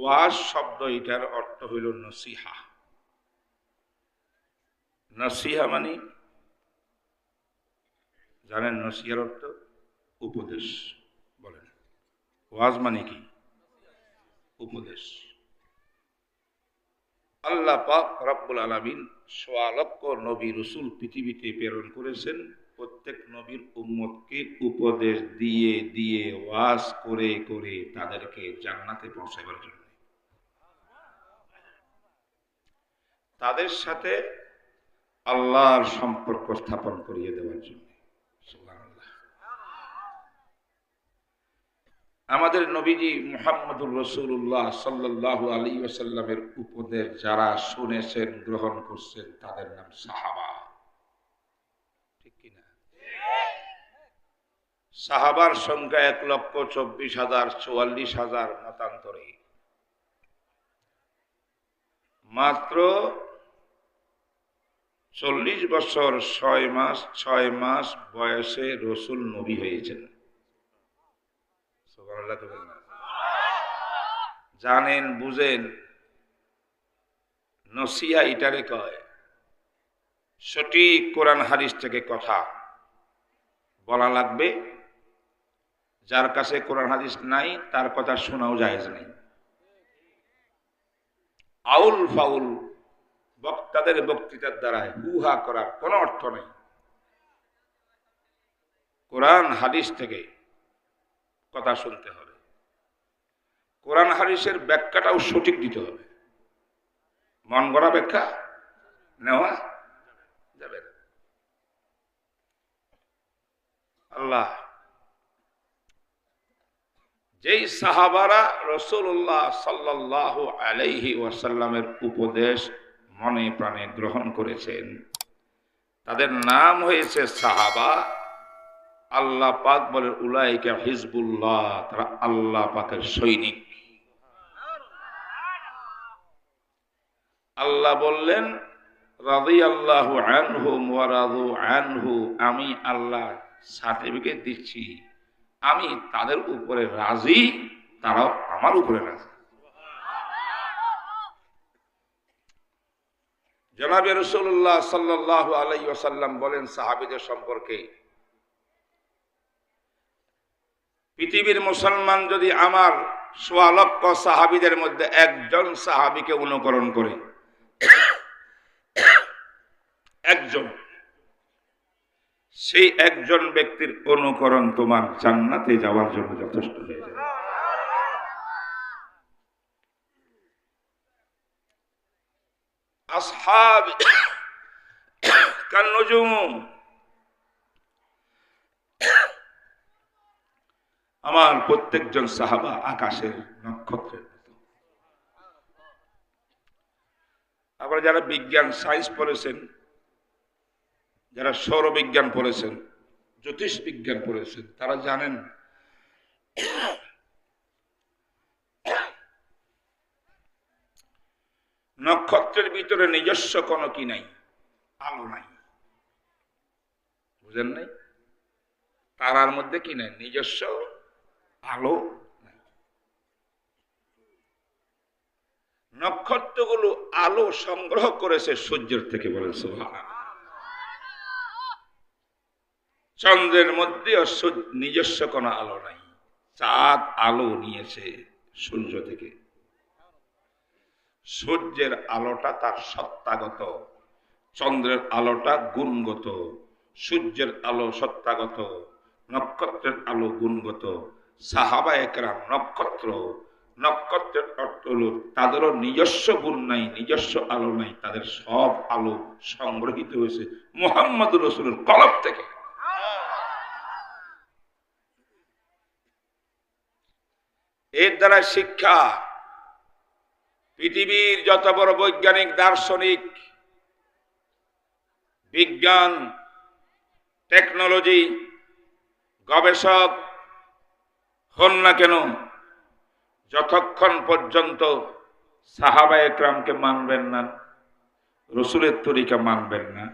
ওয়াজ শব্দ এটার অর্থ হইল নসিহা। নসিহা মানে জানেন? নসিহার অর্থ উপদেশ। বলেন ওয়াজ মানে কি? উপদেশ। আল্লাহ পাক রব্বুল আলামিন ১৬ লক্ষ নবী রাসূল পৃথিবীতে প্রেরণ করেছেন। প্রত্যেক নবীর উম্মতকে উপদেশ দিয়ে দিয়ে ওয়াজ করে করে তাদেরকে জান্নাতে পৌঁছাবার জন্য, তাদের সাথে আল্লাহর সম্পর্ক স্থাপন করিয়ে দেওয়ার জন্য। সুবহানাল্লাহ। আমাদের নবীজি মুহাম্মদুর রাসূলুল্লাহ সাল্লাল্লাহু আলাইহি ওয়াসাল্লামের উপদেশ যারা শুনেছেন, গ্রহণ করছেন, তাদের নাম সাহাবা। ঠিক কি না? সাহাবার সংখ্যা ১,২৪,০০০, ৪৪,০০০ মতান্তরে। মাত্র ৪০ বছর ৬ মাস বয়সে রাসূল নবী হয়েছেন। সুবহানাল্লাহ। জানেন, বুঝেন, নসিহা এটারে কয়। সঠিক কোরআন হাদিস থেকে কথা বলা লাগবে। যার কাছে কোরআন হাদিস নাই তার কথা শোনাও জায়েজ নেই। আউল ফাউল বক্তাদের বক্তৃতার দ্বারা হুহা করার কোনো অর্থ নেই। কোরআন হাদিস থেকে কথা শুনতে হবে। কোরআন হাদিসের ব্যাখ্যাটাও সঠিক দিতে হবে। মন গড়া ব্যাখ্যা নেওয়া যাবে না। আল্লাহ যেই সাহাবারা রাসূলুল্লাহ সাল্লাল্লাহু আলাইহি ওয়াসাল্লামের উপদেশ মনে প্রাণে গ্রহণ করেছেন, তাদের নাম হয়েছে সাহাবা। আল্লাহ পাক বলেন উলাইকা হিজবুল্লাহ, তারা আল্লাহ পাকের সৈনিক। আল্লাহ বললেন রাদিয়াল্লাহু আনহুম ওয়া রাদু আনহু, আমি আল্লাহ সার্টিফিকেট দিচ্ছি, আমি তাদের উপরে রাজি, তারাও আমার উপরে রাজি। জনাবে রাসূলুল্লাহ সাল্লাল্লাহু আলাইহি ওয়াসাল্লাম বলেন সাহাবীদের সম্পর্কে, পৃথিবীর মুসলমান যদি আমার ১৬ লক্ষ সাহাবীদের মধ্যে একজন সাহাবীকে অনুকরণ করে, একজন, সেই একজন ব্যক্তির অনুকরণ তোমার জান্নাতে যাওয়ার জন্য যথেষ্ট হয়ে যাবে। আসহাবি কান্নুজুম, আমার প্রত্যেকজন সাহাবা আকাশের নক্ষত্রের মতো। আবার যারা বিজ্ঞান সায়েন্স পড়েছেন, যারা সৌরবিজ্ঞান পড়েছেন, জ্যোতিষ বিজ্ঞান পড়েছেন, তারা জানেন নক্ষত্রের ভিতরে নিজস্ব কোনো কি নাই, আলো নাই। বুঝেন নাই? তারার মধ্যে কি নাই? নিজস্ব আলো নাই। নক্ষত্রগুলো আলো সংগ্রহ করেছে সূর্যের থেকে। বলেন সুবহানাল্লাহ। চন্দ্রের মধ্যে নিজস্ব কোনো আলো নাই। চাঁদ আলো নিয়েছে সূর্য থেকে। সূর্যের আলোটা তার সত্তাগত, চন্দ্রের আলোটা গুণগত। সূর্যের আলো সত্তাগত, নক্ষত্রের আলো গুণগত। সাহাবায়ে কেরাম নক্ষত্র, নক্ষত্রের অর্থ হল তাদেরও নিজস্ব গুণ নাই, নিজস্ব আলো নাই, তাদের সব আলো সংগ্রহিত হয়েছে মুহাম্মদুর রাসূলের কলব থেকে। এর দ্বারা শিক্ষা, পৃথিবীর যত বড় বৈজ্ঞানিক, দার্শনিক, বিজ্ঞান, টেকনোলজি গবেষক হন না কেন, যতক্ষণ পর্যন্ত সাহাবায়ে কেরামকে মানবেন না, রাসূলের তরিকা মানবেন না,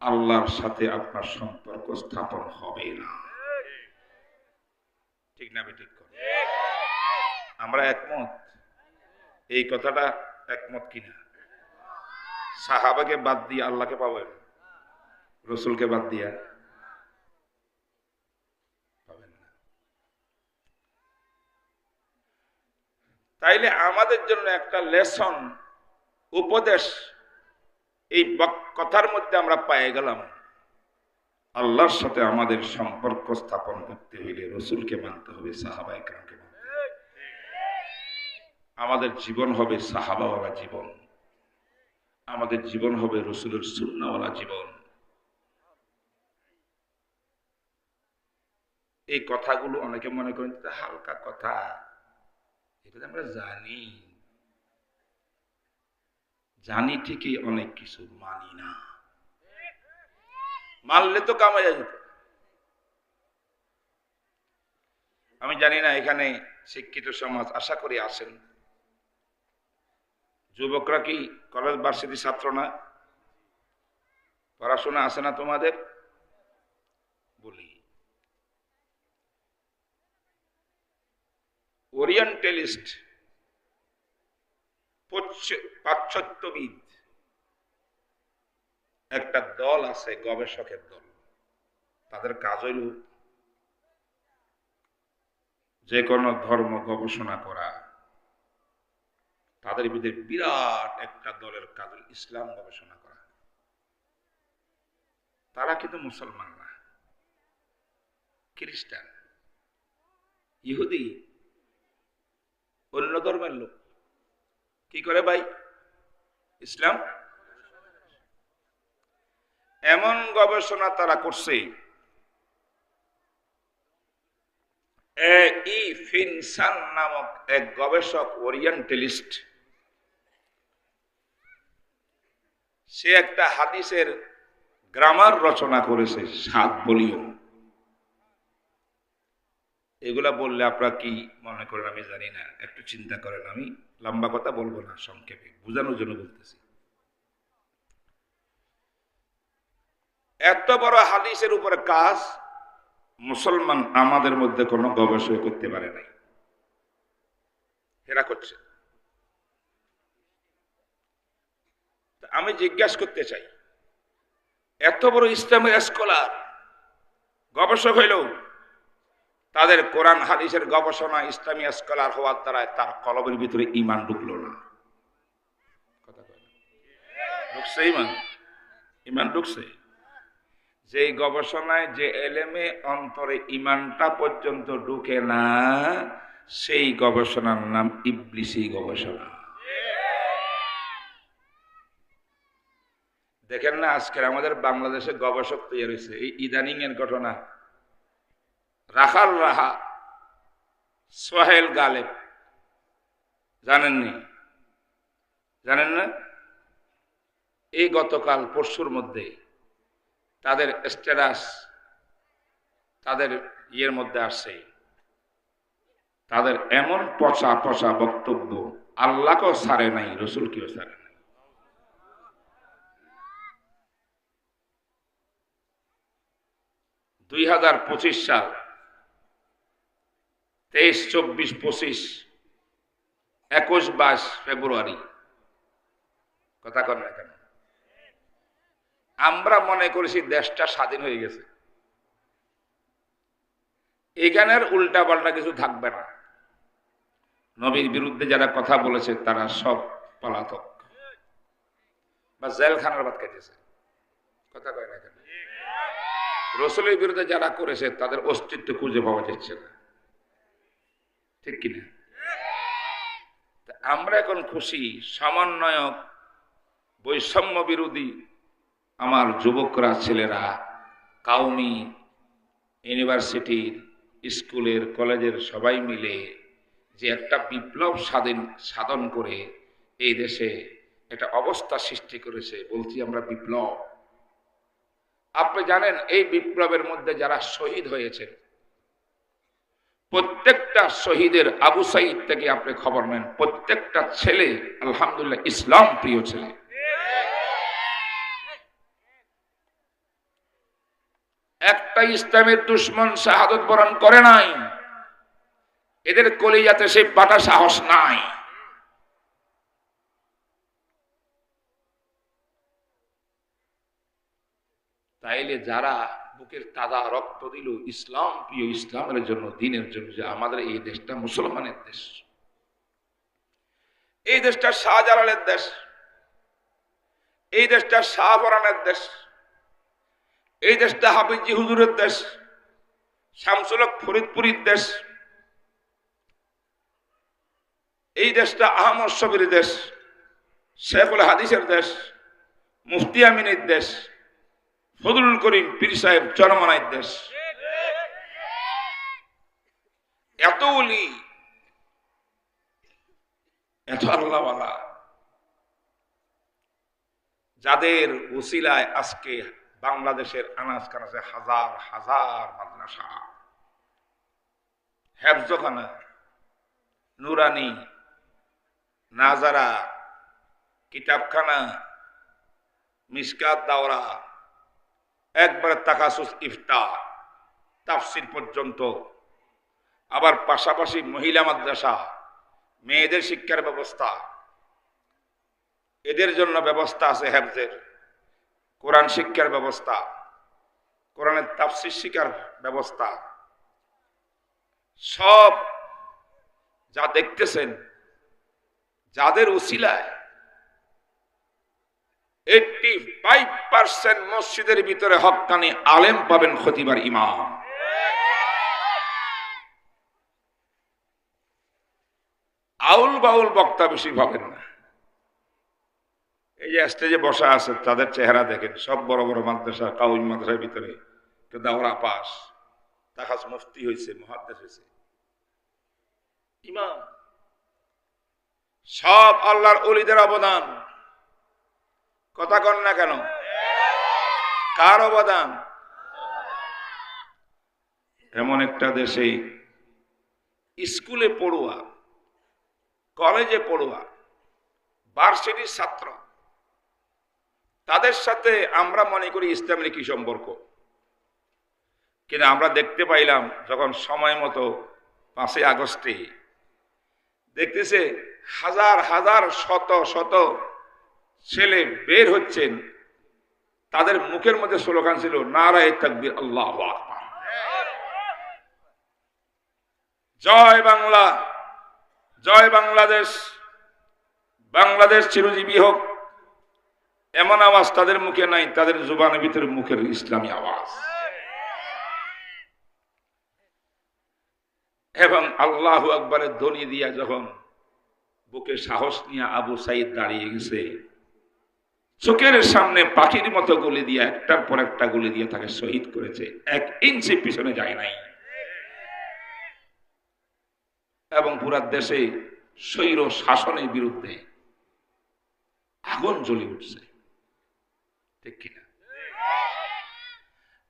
আল্লাহর সাথে আপনার সম্পর্ক স্থাপন হবে না। ঠিক না? ঠিক। আমরা একমত। এই কথাটা একমত কিনা? সাহাবাকে বাদ দিয়ে আল্লাহকে পাবেন, রসুলকে বাদ দিয়া পাবেন না। তাইলে আমাদের জন্য একটা লেসন, উপদেশ এই কথার মধ্যে আমরা পেয়ে গেলাম। আল্লাহর সাথে আমাদের সম্পর্ক স্থাপন করতে হইলে রসুলকে মানতে হবে, সাহাবা একরামকে মানতে হবে। আমাদের জীবন হবে সাহাবাওয়ালা জীবন, আমাদের জীবন হবে রসুলের সুন্নাহওয়ালা জীবন। এই কথাগুলো অনেকে মনে করেন হালকা কথা, এটা আমরা জানি ঠিকই, অনেক কিছু মানি না। মানলে তো কামাই যেত। আমি জানি না এখানে শিক্ষিত সমাজ আশা করি আছেন। যুবকরা কি কলেজ ভার্সিটি ছাত্র না? পড়াশোনা আছে না তোমাদের? বলি, ওরিয়েন্টালিস্ট, পাশ্চাত্যবিদ একটা দল আছে, গবেষকের দল। তাদের কাজ হইল যে কোনো ধর্ম গবেষণা করা। তাদের ভিতরে বিরাট একটা দলের কাজ ইসলাম গবেষণা করা। তারা কিন্তু মুসলমান না, খ্রিস্টান, ইহুদি, অন্য ধর্মের লোক। কি করে ভাই? ইসলাম। এমন গবেষণা তারা করছে, ফিনসান নামক এক গবেষক, ওরিয়েন্টালিস্ট, সে একটা হাদিসের গ্রামার রচনা করেছে 7 ভলিউম। এগুলা বললে আপনারা কি মনে করেন আমি জানি না, একটু চিন্তা করেন। আমি লম্বা কথা বলবো না, সংক্ষেপে বোঝানোর জন্য বলতেছি। এত বড় হাদিসের উপরে কাজ মুসলমান আমাদের মধ্যে কোনো গবেষণা করতে পারে নাই, এরা করছে। আমি জিজ্ঞাসা করতে চাই, এত বড় ইসলামের স্কলার, গবেষক হইল, তাদের কোরআন হাদিসের গবেষণা, ইসলামী স্কলার হওয়ার দ্বারা তার কলবের ভিতরে ঈমান ঢুকলো না। কথা কয় ঢুকছে? ঈমান ঢুকছে? যে গবেষণায়, যে এলেমে অন্তরে ঈমানটা পর্যন্ত ঢুকে না, সেই গবেষণার নাম ইবলিসি গবেষণা। দেখেন না আজকের আমাদের বাংলাদেশে গবেষক তৈরি হয়েছে, এই ইদানিং এর ঘটনা। রাখাল রাহা, সোহেল গালেব, জানেননি? জানেন না? এই গতকাল পরশুর মধ্যে তাদের স্ট্যাটাস, তাদের ইয়ের মধ্যে আসছে, তাদের এমন পচা পচা বক্তব্য, আল্লাহকেও ছাড়ে নাই, রসুলকেও ছাড়ে নাই। দুই 2025 সাল 23, 24, 25, 21, 22 ফেব্রুয়ারি, কথা কন না কেন? আমরা মনে করেছি দেশটা স্বাধীন হয়ে গেছে, এখানের উল্টা পাল্টা কিছু থাকবে না। নবীর বিরুদ্ধে যারা কথা বলেছে তারা সব পলাতক বা জেলখানার ভাত খেতেছে, কথা কয় না কেন? রসুলের বিরুদ্ধে যারা করেছে তাদের অস্তিত্ব খুঁজে পাওয়া যাচ্ছে না, ঠিক কিনা? আমরা এখন খুশি, সমন্বয়ক, বৈষম্য বিরোধী আমার যুবকরা, ছেলেরা, কাউমি, ইউনিভার্সিটির, স্কুলের, কলেজের সবাই মিলে যে একটা বিপ্লব সাধন করে এই দেশে একটা অবস্থা সৃষ্টি করেছে, বলছি আমরা বিপ্লব। আপনি জানেন এই বিপ্লবের মধ্যে যারা শহীদ হয়েছে, প্রত্যেকটা শহীদের, আবু সাইদ থেকে আপনি খবর নেন, প্রত্যেকটা ছেলে আলহামদুলিল্লাহ ইসলাম প্রিয় ছেলে। একটা ইসলামের দুশ্মন শাহাদত বরণ করে নাই, এদের কলিজাতে সেই পাটা সাহস নাই। তাইলে যারা বুকের তাজা রক্ত দিল ইসলাম প্রিয় ইসলামের জন্য, দিনের জন্য, যে আমাদের এই দেশটা মুসলমানের দেশ, এই দেশটা শাহজালালের দেশ, এই দেশটা শাহপরানের দেশ, এই দেশটা হাফিজি হুজুরের দেশ, শামসুল হক ফরিদপুরীর দেশ, এই দেশটা আহমদ শফির দেশ, শেখুল হাদিসের দেশ, মুফতি আমিনের দেশ, ফজলুল করিম পীর সাহেব চরমনাইয়ের দেশ। এত ওলি, এত আল্লাহওয়ালা, যাদের ওসিলায় আজকে বাংলাদেশের আনাজ কানাজে হাজার হাজার মাদ্রাসা, হেফজখানা, নুরানি, নাজারা, কিতাবখানা, মিসকাত দাওরা, একবারে তাকাসুস ইফতা, তাফসির পর্যন্ত, আবার পাশাপাশি মহিলা মাদ্রাসা, মেয়েদের শিক্ষার ব্যবস্থা, এদের জন্য ব্যবস্থা আছে হেফজের, কোরআন শিক্ষার ব্যবস্থা, কোরআনের তাফসির শিক্ষার ব্যবস্থা, সব যা দেখতেছেন, যাদের উসিলায় 85% মসজিদের ভিতরে হক্কানি আলেম পাবেন, খতিবার ইমাম। আউল বাউল বক্তা বেশি পাবেন না। এই যে স্টেজে বসা আছে তাদের চেহারা দেখেন, সব বড় বড় মাদ্রাসা, কাউমি মাদ্রাসার ভিতরে কেউ দাওরা পাস, তাকাস মুফতি হয়েছে, মুহাদ্দিস হয়েছে, ইমাম। সব আল্লাহর ওলিদের অবদান। কথা কন না কেন? কার অবদান? এমন একটা দেশে স্কুলে পড়ুয়া, কলেজে পড়ুয়া, ভার্সিটির ছাত্র, তাদের সাথে আমরা মনে করি ইসলামের কি সম্পর্ক, কিন্তু আমরা দেখতে পাইলাম যখন সময় মতো 5ই আগস্টে দেখতেছে হাজার হাজার শত শত ছেলে বের হচ্ছেন, তাদের মুখের মধ্যে স্লোগান ছিল নারায়ে তাকবীর, আল্লাহু আকবার, জয় বাংলা, জয় বাংলাদেশ, বাংলাদেশ চিরজীবী হোক। এমন আওয়াজ তাদের মুখে নাই, তাদের জুবানের ভিতরে মুখের ইসলামী আওয়াজ। এবং আল্লাহু আকবারের ধ্বনি দিয়া যখন বুকে সাহস নিয়ে আবু সাইদ দাঁড়িয়ে গেছে, চোখের সামনে পাখির মতো গুলি দিয়ে একটার পর একটা গুলি দিয়ে তাকে শহীদ করেছে, 1 ইঞ্চি পিছনে যায় নাই। এবং পুরা দেশে স্বৈর শাসনের বিরুদ্ধে আগুন জ্বলে উঠছে, ঠিক কিনা?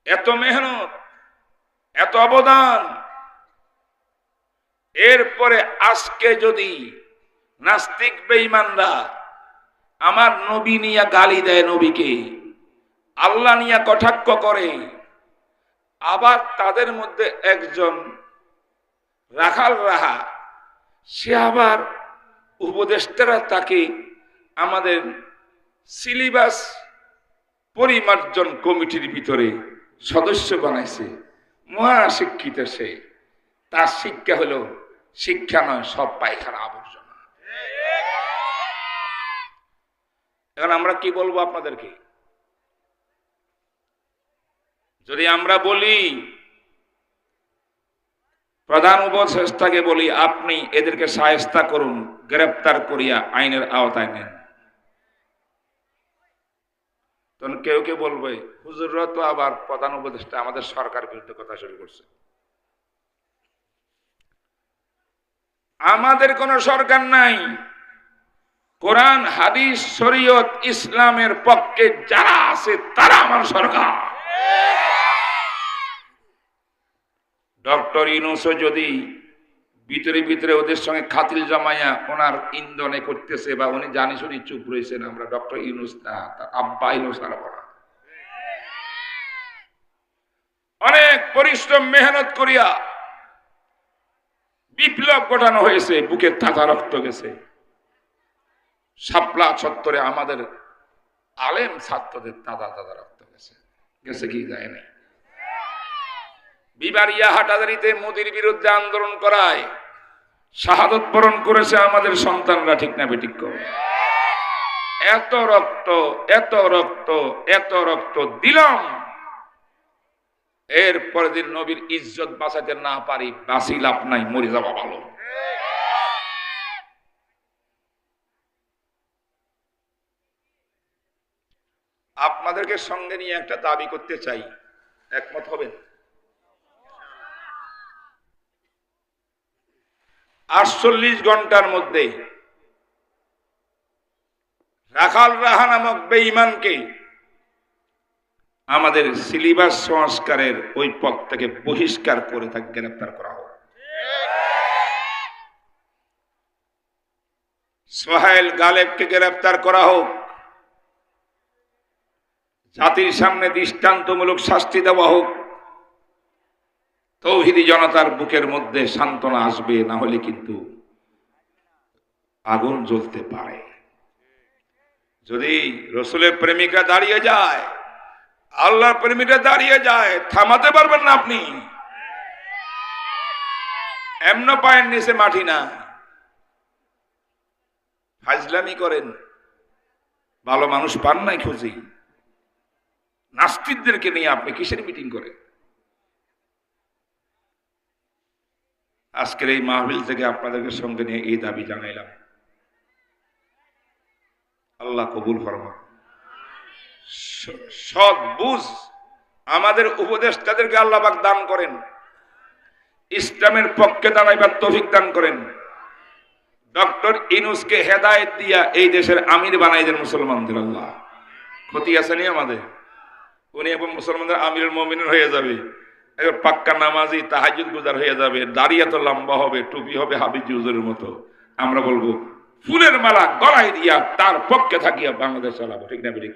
এত মেহনত, এত অবদান, এরপরে আজকে যদি নাস্তিক বেঈমানরা আমার নবী নিয়ে গালি দেয়, নবীকে আল্লাহ নিয়ে কটাক্ষ করে, আবার তাদের মধ্যে একজন রাখাল রাহা, সে আবার উপদেষ্টারা তাকে আমাদের সিলেবাস পরিমার্জন কমিটির ভিতরে সদস্য বানাইছে, মহাশিক্ষিত সে, তার শিক্ষা হলো শিক্ষা নয়, সব পায়খানা আবর্জনা। এখন আমরা কি বলবো আপনাদেরকে? যদি আমরা বলি, প্রধান উপদেষ্টাকে বলি আপনি এদেরকে শায়েস্তা করুন, গ্রেফতার করিয়া আইনের আওতায় নেন, তখন কেউ কেউ বলবে হুজুররা তো আবার প্রধান উপদেষ্টা আমাদের সরকার বিরুদ্ধে কথা শুরু করছে। আমাদের কোন সরকার নাই, কোরআন হাদিস শরীয়ত ইসলামের পক্ষে যারা আছে তারা আমার সরকার। ডক্টর ইউনূস যদি ভিতরে ভিতরে ওদের সঙ্গে খাতিল জমাইয়া ওনার ইন্ধনে করতেছে, বা উনি জানি শুনি চুপ রয়েছেন, আমরা ডক্টর ইউনূস না, তার আব্বা ইউনূস আর বলা, অনেক পরিশ্রম মেহনত করিয়া বিপ্লব ঘটানো হয়েছে, বুকের তাজা রক্ত গেছে। শাপলা চত্বরে আমাদের আলেম ছাত্রদের তাজা তাজা রক্ত গেছে। গেছে কি যায় নাই? বিবারিয়া হাটাজারিতে মোদির বিরুদ্ধে আন্দোলন করায় শাহাদত বরণ করেছে আমাদের সন্তানরা, ঠিক না বেঠিক? এত রক্ত, এত রক্ত, এত রক্ত দিলাম, এরপরে দিন নবীর ইজ্জত বাঁচাতে না পারি, বাঁচি লাভ নাই, মরে যাওয়া ভালো। আপনাদেরকে সঙ্গে নিয়ে একটা দাবি করতে চাই, একমত হবেন? 48 ঘন্টার মধ্যে রাখাল রাহা নামক বেঈমানকে আমাদের সিলেবাস সংস্কারের ওই পদ থেকে বহিষ্কার করে তাকে গ্রেফতার করা হোক। সোহেল গালেবকে গ্রেফতার করা হোক। জাতির সামনে দৃষ্টান্তমূলক শাস্তি দেওয়া হোক। তৌহিদি জনতার বুকের মধ্যে সান্ত্বনা আসবে, না হলে কিন্তু আগুন জ্বলতে পারে। যদি রসুলের প্রেমিকা দাঁড়িয়ে যায়, আল্লাহর প্রেমিকা দাঁড়িয়ে যায়, থামাতে পারবেন না আপনি। এমন পায়ের নিচে মাটি না, ফাজলামি করেন, ভালো মানুষ পান নাই খুঁজি। নাস্তিকদেরকে নিয়ে আপনি কিসের মিটিং করেন? আজকের এই মাহফিল থেকে আপনাদেরকে সঙ্গে নিয়ে এই দাবি জানাইলাম। আল্লাহ কবুল ফরমান। সৎ বুঝ আমাদের উপদেষ্টাদেরকে আল্লাহ পাক দান করেন, ইসলামের পক্ষে দাঁড়াইবার তৌফিক দান করেন। ডক্টর ইউনূসকে হেদায়েত দিয়া এই দেশের আমির বানাই দেন মুসলমানদের। আল্লাহ ক্ষতি আসেনি আমাদের, উনি এবং মুসলমানদের আমিরুল মুমিনিন হয়ে যাবে, পাক্কা নামাজি তাহাজ্জুদ গুজার হয়ে যাবে, দাড়ি এত লম্বা হবে, টুপি হবে হাবিজ হুজুরের মতো। আমরা বলবো ফুলের মালা গলায় দিয়া তার পক্ষে থাকিয়া বাংলাদেশ চালাবো, ঠিক না বেঠিক?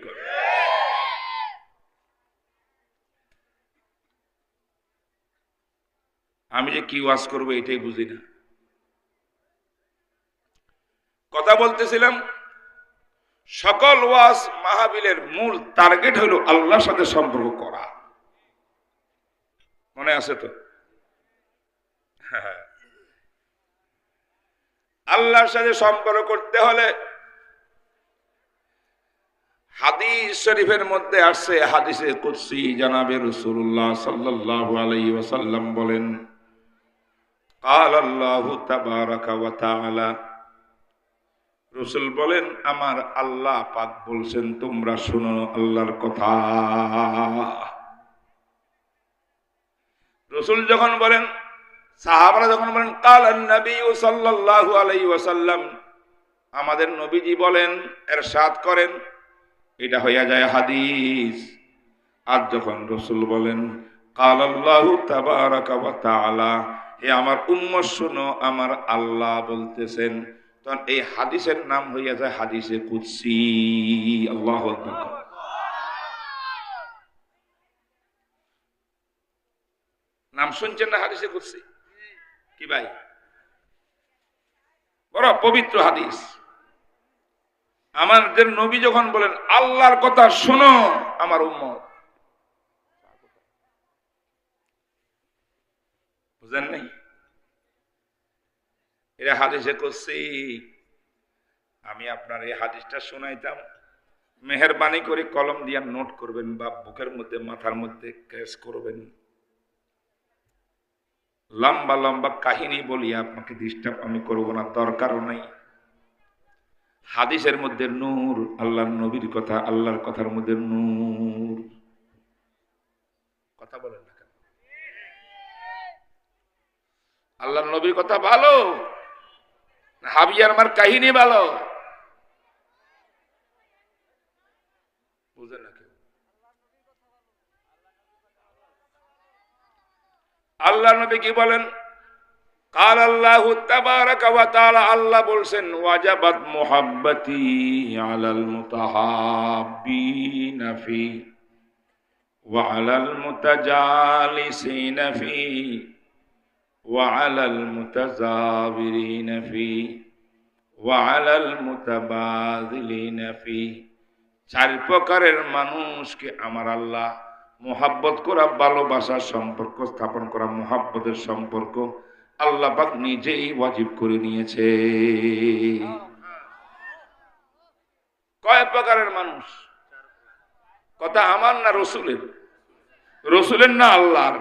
আমি যে কি ওয়াজ করবো এটাই বুঝি না। কথা বলতেছিলাম, সকল ওয়াজ মাহফিলের মূল টার্গেট হলো আল্লাহর সাথে সম্পর্ক করা। মনে আছে তো? আল্লাহর সাথে সম্পর্ক করতে হলে হাদিস শরীফের মধ্যে আসছে, হাদিসে কুদসি জনাবে রাসূলুল্লাহ সাল্লাল্লাহু আলাইহি ওয়াসাল্লাম বলেন, قال الله تبارك وتعالى, রাসূল বলেন আমার আল্লাহ পাক বলছেন তোমরা শুনো আল্লাহর কথা। রাসূল যখন বলেন, সাহাবারা যখন বলেন কালান নবী সাল্লাল্লাহু আলাইহি ওয়াসাল্লাম, আমাদের নবীজি বলেন, ইরশাদ করেন, এটা হইয়া যায় হাদিস। আর যখন রাসূল বলেন কালাল্লাহু তাবারাকা ওয়া তাআলা, হে আমার উম্মত শুনো আমার আল্লাহ বলতেছেন, তখন এই হাদিসের নাম হইয়া যায় হাদিসে কুদসি। আল্লাহু আকবার। নাম শুনছেন না হাদিসে কুদসি? কি ভাই, বড় পবিত্র হাদিস। আমাদের নবী যখন বলেন আল্লাহর কথা শোনো আমার উম্মত, বুঝেন নাই? এটা হাদিসে কুদসি। আমি আপনার এই হাদিসটা শোনাইতাম, মেহেরবানি করে কলম দিয়ে নোট করবেন বা বুকের মধ্যে মাথার মধ্যে ক্যাশ করবেন। লম্বা লম্বা কাহিনী বলি আপনাকে ডিস্টার্ব আমি করবো না, দরকারও নাই। হাদিসের মধ্যে নূর, আল্লাহর নবীর কথা, আল্লাহর কথার মধ্যে নূর। কথা বলেন না কেন? আল্লাহর নবীর কথা ভালো, হাবিয়ার মার কাহিনী ভালো? বুঝেন না কেউ? আল্লাহ নবী কি বলেন? قال الله تبارك وتعالى, আল্লাহ বলছেন ওয়াজাবাত মুহাব্বতি আলাল মুতাহাব্বিনা ফি ওয়া আলাল মুতাজালিসিনা ফি ওয়া আলাল মুতাযাবিরিনা ফি ওয়া আলাল মুতাবাযিলিনা ফি। চার প্রকারের মানুষকে আমার আল্লাহ মোহাব্বত করা, ভালোবাসার সম্পর্ক স্থাপন করা, মোহাব্বতের সম্পর্ক আল্লাহ পাক নিজেই ওয়াজিব করে নিয়েছে। কয় প্রকারের মানুষ? কথা আমার না রসুলের? রসুলের না আল্লাহর?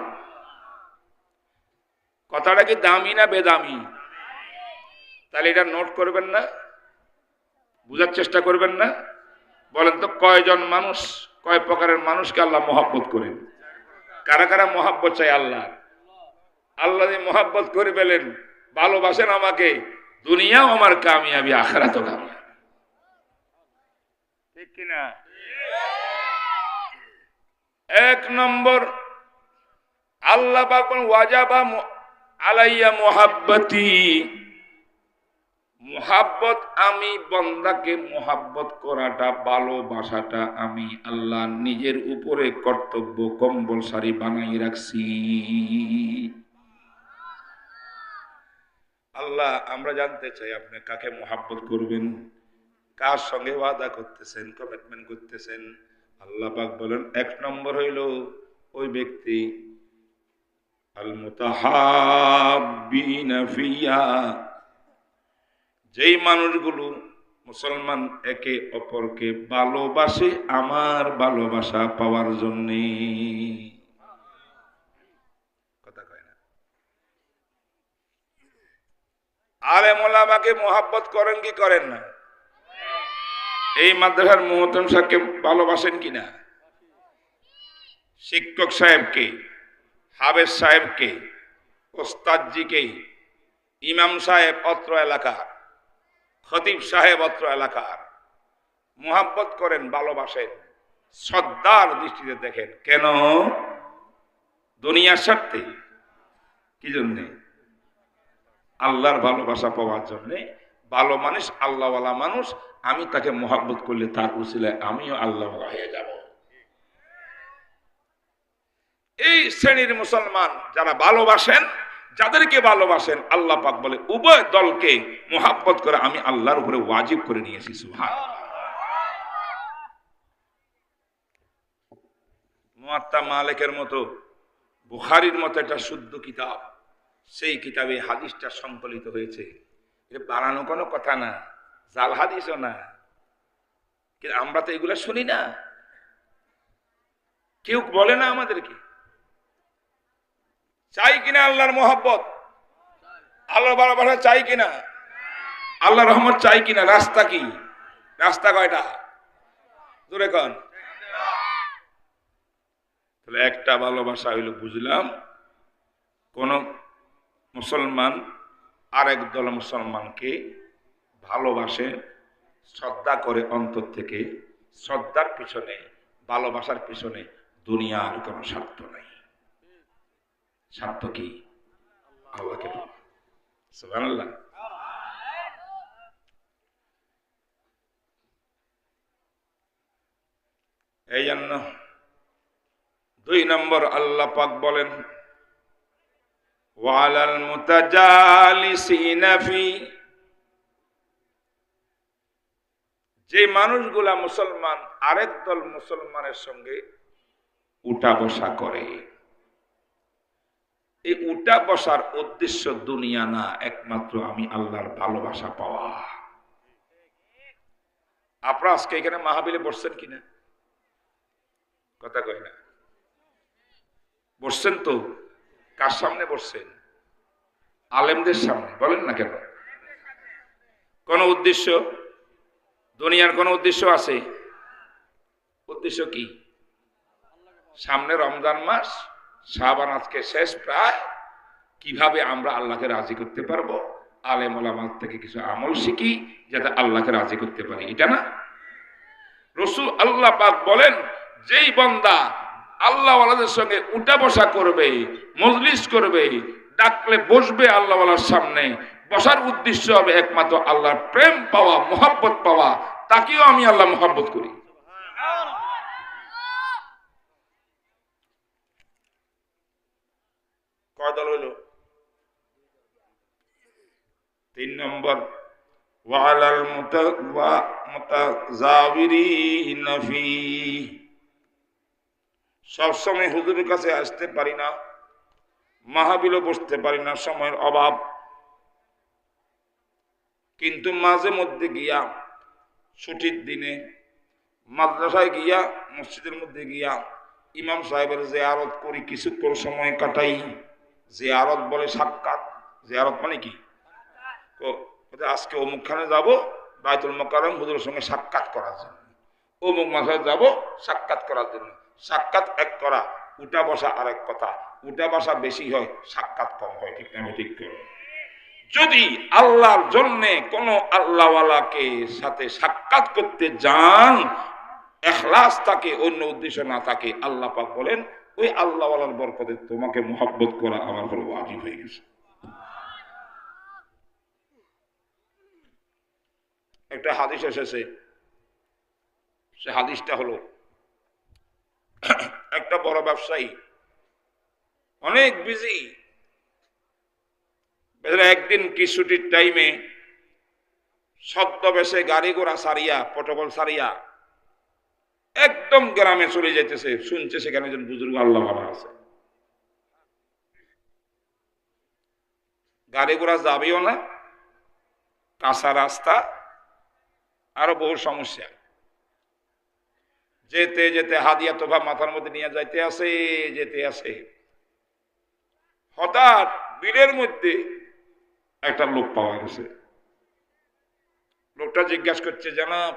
কথাটা কি দামি না বেদামি? তাহলে এটা নোট করবেন না, বুঝার চেষ্টা করবেন না? বলেন তো কয়জন মানুষ, কয় প্রকারের মানুষকে আল্লাহ মোহাব্বত করেন? কারা কারা মোহাব্বত চাই আল্লাহ? আল্লাহ যে মোহাব্বত করে পেলেন, ভালোবাসেন আমাকে, দুনিয়াও আমার কামিয়াবি, আখিরাতও কামিয়াবি। ঠিক কিনা? এক নম্বর, আল্লাহ পাক বলেন ওয়াজাবা আলাইয়া মুহাব্বতি, মুহাব্বত আমি বান্দাকে মুহাব্বত করাটা, ভালোবাসাটা আমি আল্লাহ নিজের উপরে কর্তব্য কম্পালসারি বানাই রাখছি। আল্লাহ, আমরা জানতে চাই আপনি কাকে মুহাব্বত করবেন, কার সঙ্গে ওয়াদা করতেছেন, কমিটমেন্ট করতেছেন। আল্লাহ পাক বলেন এক নম্বর হইল ওই ব্যক্তি আল মুতাহাব্বিনা ফিয়া, যেই মানুষগুলো মুসলমান একে অপরকে ভালোবাসে আমার ভালোবাসা পাওয়ার জন্য। কথা কয় না? আলেম ওলামাকে মোহাব্বত করেন কি করেন না? এই মাদ্রাসার মুহতামিম সাহেবকে ভালোবাসেন কিনা? শিক্ষক সাহেবকে, হাফেজ সাহেবকে, ওস্তাদজিকে, ইমাম সাহেব অত্র এলাকার, খতিব সাহেব অত্র এলাকার মোহাব্বত করেন, ভালোবাসেন, শ্রদ্ধার দৃষ্টিতে দেখেন। কেন? দুনিয়ার স্বার্থে? কি জন্যে? আল্লাহর ভালোবাসা পাওয়ার জন্যে। ভালো মানুষ, আল্লাহওয়ালা মানুষ, আমি তাকে মোহাব্বত করলে তার উসিলায় আমিও আল্লাহওয়ালা হয়ে যাব। এই শ্রেণীর মুসলমান যারা ভালোবাসেন, যাদেরকে ভালোবাসেন, আল্লাহ পাক বলে উভয় দলকে মোহাব্বত করে আমি আল্লাহর উপরে ওয়াজিব করে নিয়েছি। সুবহানাল্লাহ। মুয়াত্তা মালিকের মতো, বুখারীর মতো একটা শুদ্ধ কিতাব, সেই কিতাবে হাদিসটা সংকলিত হয়েছে। এটা বানানো কোনো কথা না, জাল হাদিসও না, কিন্তু আমরা তো এগুলা শুনি না, কেউ বলে না আমাদেরকে। চাই কিনা আল্লাহর মোহাব্বত, আল্লাহর ভালোবাসা চাই কিনা, আল্লাহর রহমত চাই কিনা? রাস্তা কি? রাস্তা কয়টা? জোরে কোন? তাহলে একটা ভালোবাসা হইল, বুঝলাম, কোন মুসলমান আরেক দল মুসলমানকে ভালোবাসে, শ্রদ্ধা করে অন্তর থেকে। শ্রদ্ধার পিছনে, ভালোবাসার পিছনে দুনিয়ার কোনো স্বার্থ নাই। স্বার্থ কি? আল্লাহকে পাওয়া। সুবহানাল্লাহ। এই জন্য 2 নম্বর আল্লাহ পাক বলেন ওয়ালাল মুতাজালিসিনা ফি, যে মানুষগুলা মুসলমান আরেক দল মুসলমানের সঙ্গে উঠা বসা করে, এই উঠা বসার উদ্দেশ্য দুনিয়া না, একমাত্র আমি আল্লাহর ভালোবাসা পাওয়া। আপনারা আজকে এখানে মাহফিলে বসছেন কিনা? কথা কই না? বসছেন তো? কার সামনে বসছেন? আলেমদের সামনে। বলেন না কেন? কোন উদ্দেশ্য? দুনিয়ার কোন উদ্দেশ্য আছে? উদ্দেশ্য কি? সামনে রমজান মাস, শাবান আজকে শেষ প্রায়, কিভাবে আমরা আল্লাহকে রাজি করতে পারবো, আলেম ওলামার থেকে কিছু আমল শিখি যাতে আল্লাহকে রাজি করতে পারি, এটা না? রাসূল আল্লাহ পাক বলেন যেই বান্দা আল্লাহ ওয়ালাদের সঙ্গে উঠা বসা করবে, মজলিস করবে, ডাকলে বসবে আল্লাহ ওয়ালার সামনে, বসার উদ্দেশ্য হবে একমাত্র আল্লাহর প্রেম পাওয়া, মোহাব্বত পাওয়া, তাকেও আমি আল্লাহ মোহাব্বত করি। কয় দল হইল? 3 নম্বর ওয়ালাল মুতাজাবিরিনা ফি, সবসময় হুজুরের কাছে আসতে পারি না, মাহফিলে বসতে পারি না, সময়ের অভাব। কিন্তু মাঝে মধ্যে গিয়া ছুটির দিনে মাদ্রাসায় গিয়া, মসজিদের মধ্যে গিয়া ইমাম সাহেবের জিয়ারত করি, কিছুক্ষণ সময় কাটাই। জিয়ারত বলে সাক্ষাৎ। জিয়ারত মানে কি? তো আজকে অমুকখানে যাব, বাইতুল মোকাররম হুজুরের সঙ্গে সাক্ষাৎ করার জন্য, অমুক মাসায় যাব সাক্ষাৎ করার জন্য। সাক্ষাৎ এক করা, উঠা বসা আরেক কথা। উঠা বসা বেশি হয়, সাক্ষাৎ কম হয়। ঠিক না? ঠিক করে যদি আল্লাহর জন্যে কোন আল্লাহওয়ালাকে সাথে সাক্ষাৎ করতে যান, ইখলাস থাকে, অন্য উদ্দেশ্য না থাকে, আল্লাহ পাক বলেন ওই আল্লাহওয়ালার বরকতে তোমাকে মুহাব্বত করা আমার উপর ওয়াজিব হয়ে গেছে। একটা হাদিস এসেছে, সে হাদিসটা হলো একটা বড় ব্যবসায়ী অনেক বিজি, একদিন কি ছুটির টাইমে ছদ্মবেশে গাড়ি ঘোড়া সারিয়া, প্রটোকল সারিয়া একদম গ্রামে চলে যাইতেছে। শুনছে সেখানে একজন বুজুর্গ আল্লাহওয়ালা আছে। গাড়ি ঘোড়া যাবেও না, কাঁচা রাস্তা, আরো বহু সমস্যা। যেতে যেতে হাদিয়া তোফা মাথার মধ্যে নিয়ে যাইতে আছে, যেতে আছে। হঠাৎ বিলের মধ্যে একটা লোক পাওয়া গেছে। লোকটা জিজ্ঞাসা করছে, জানাব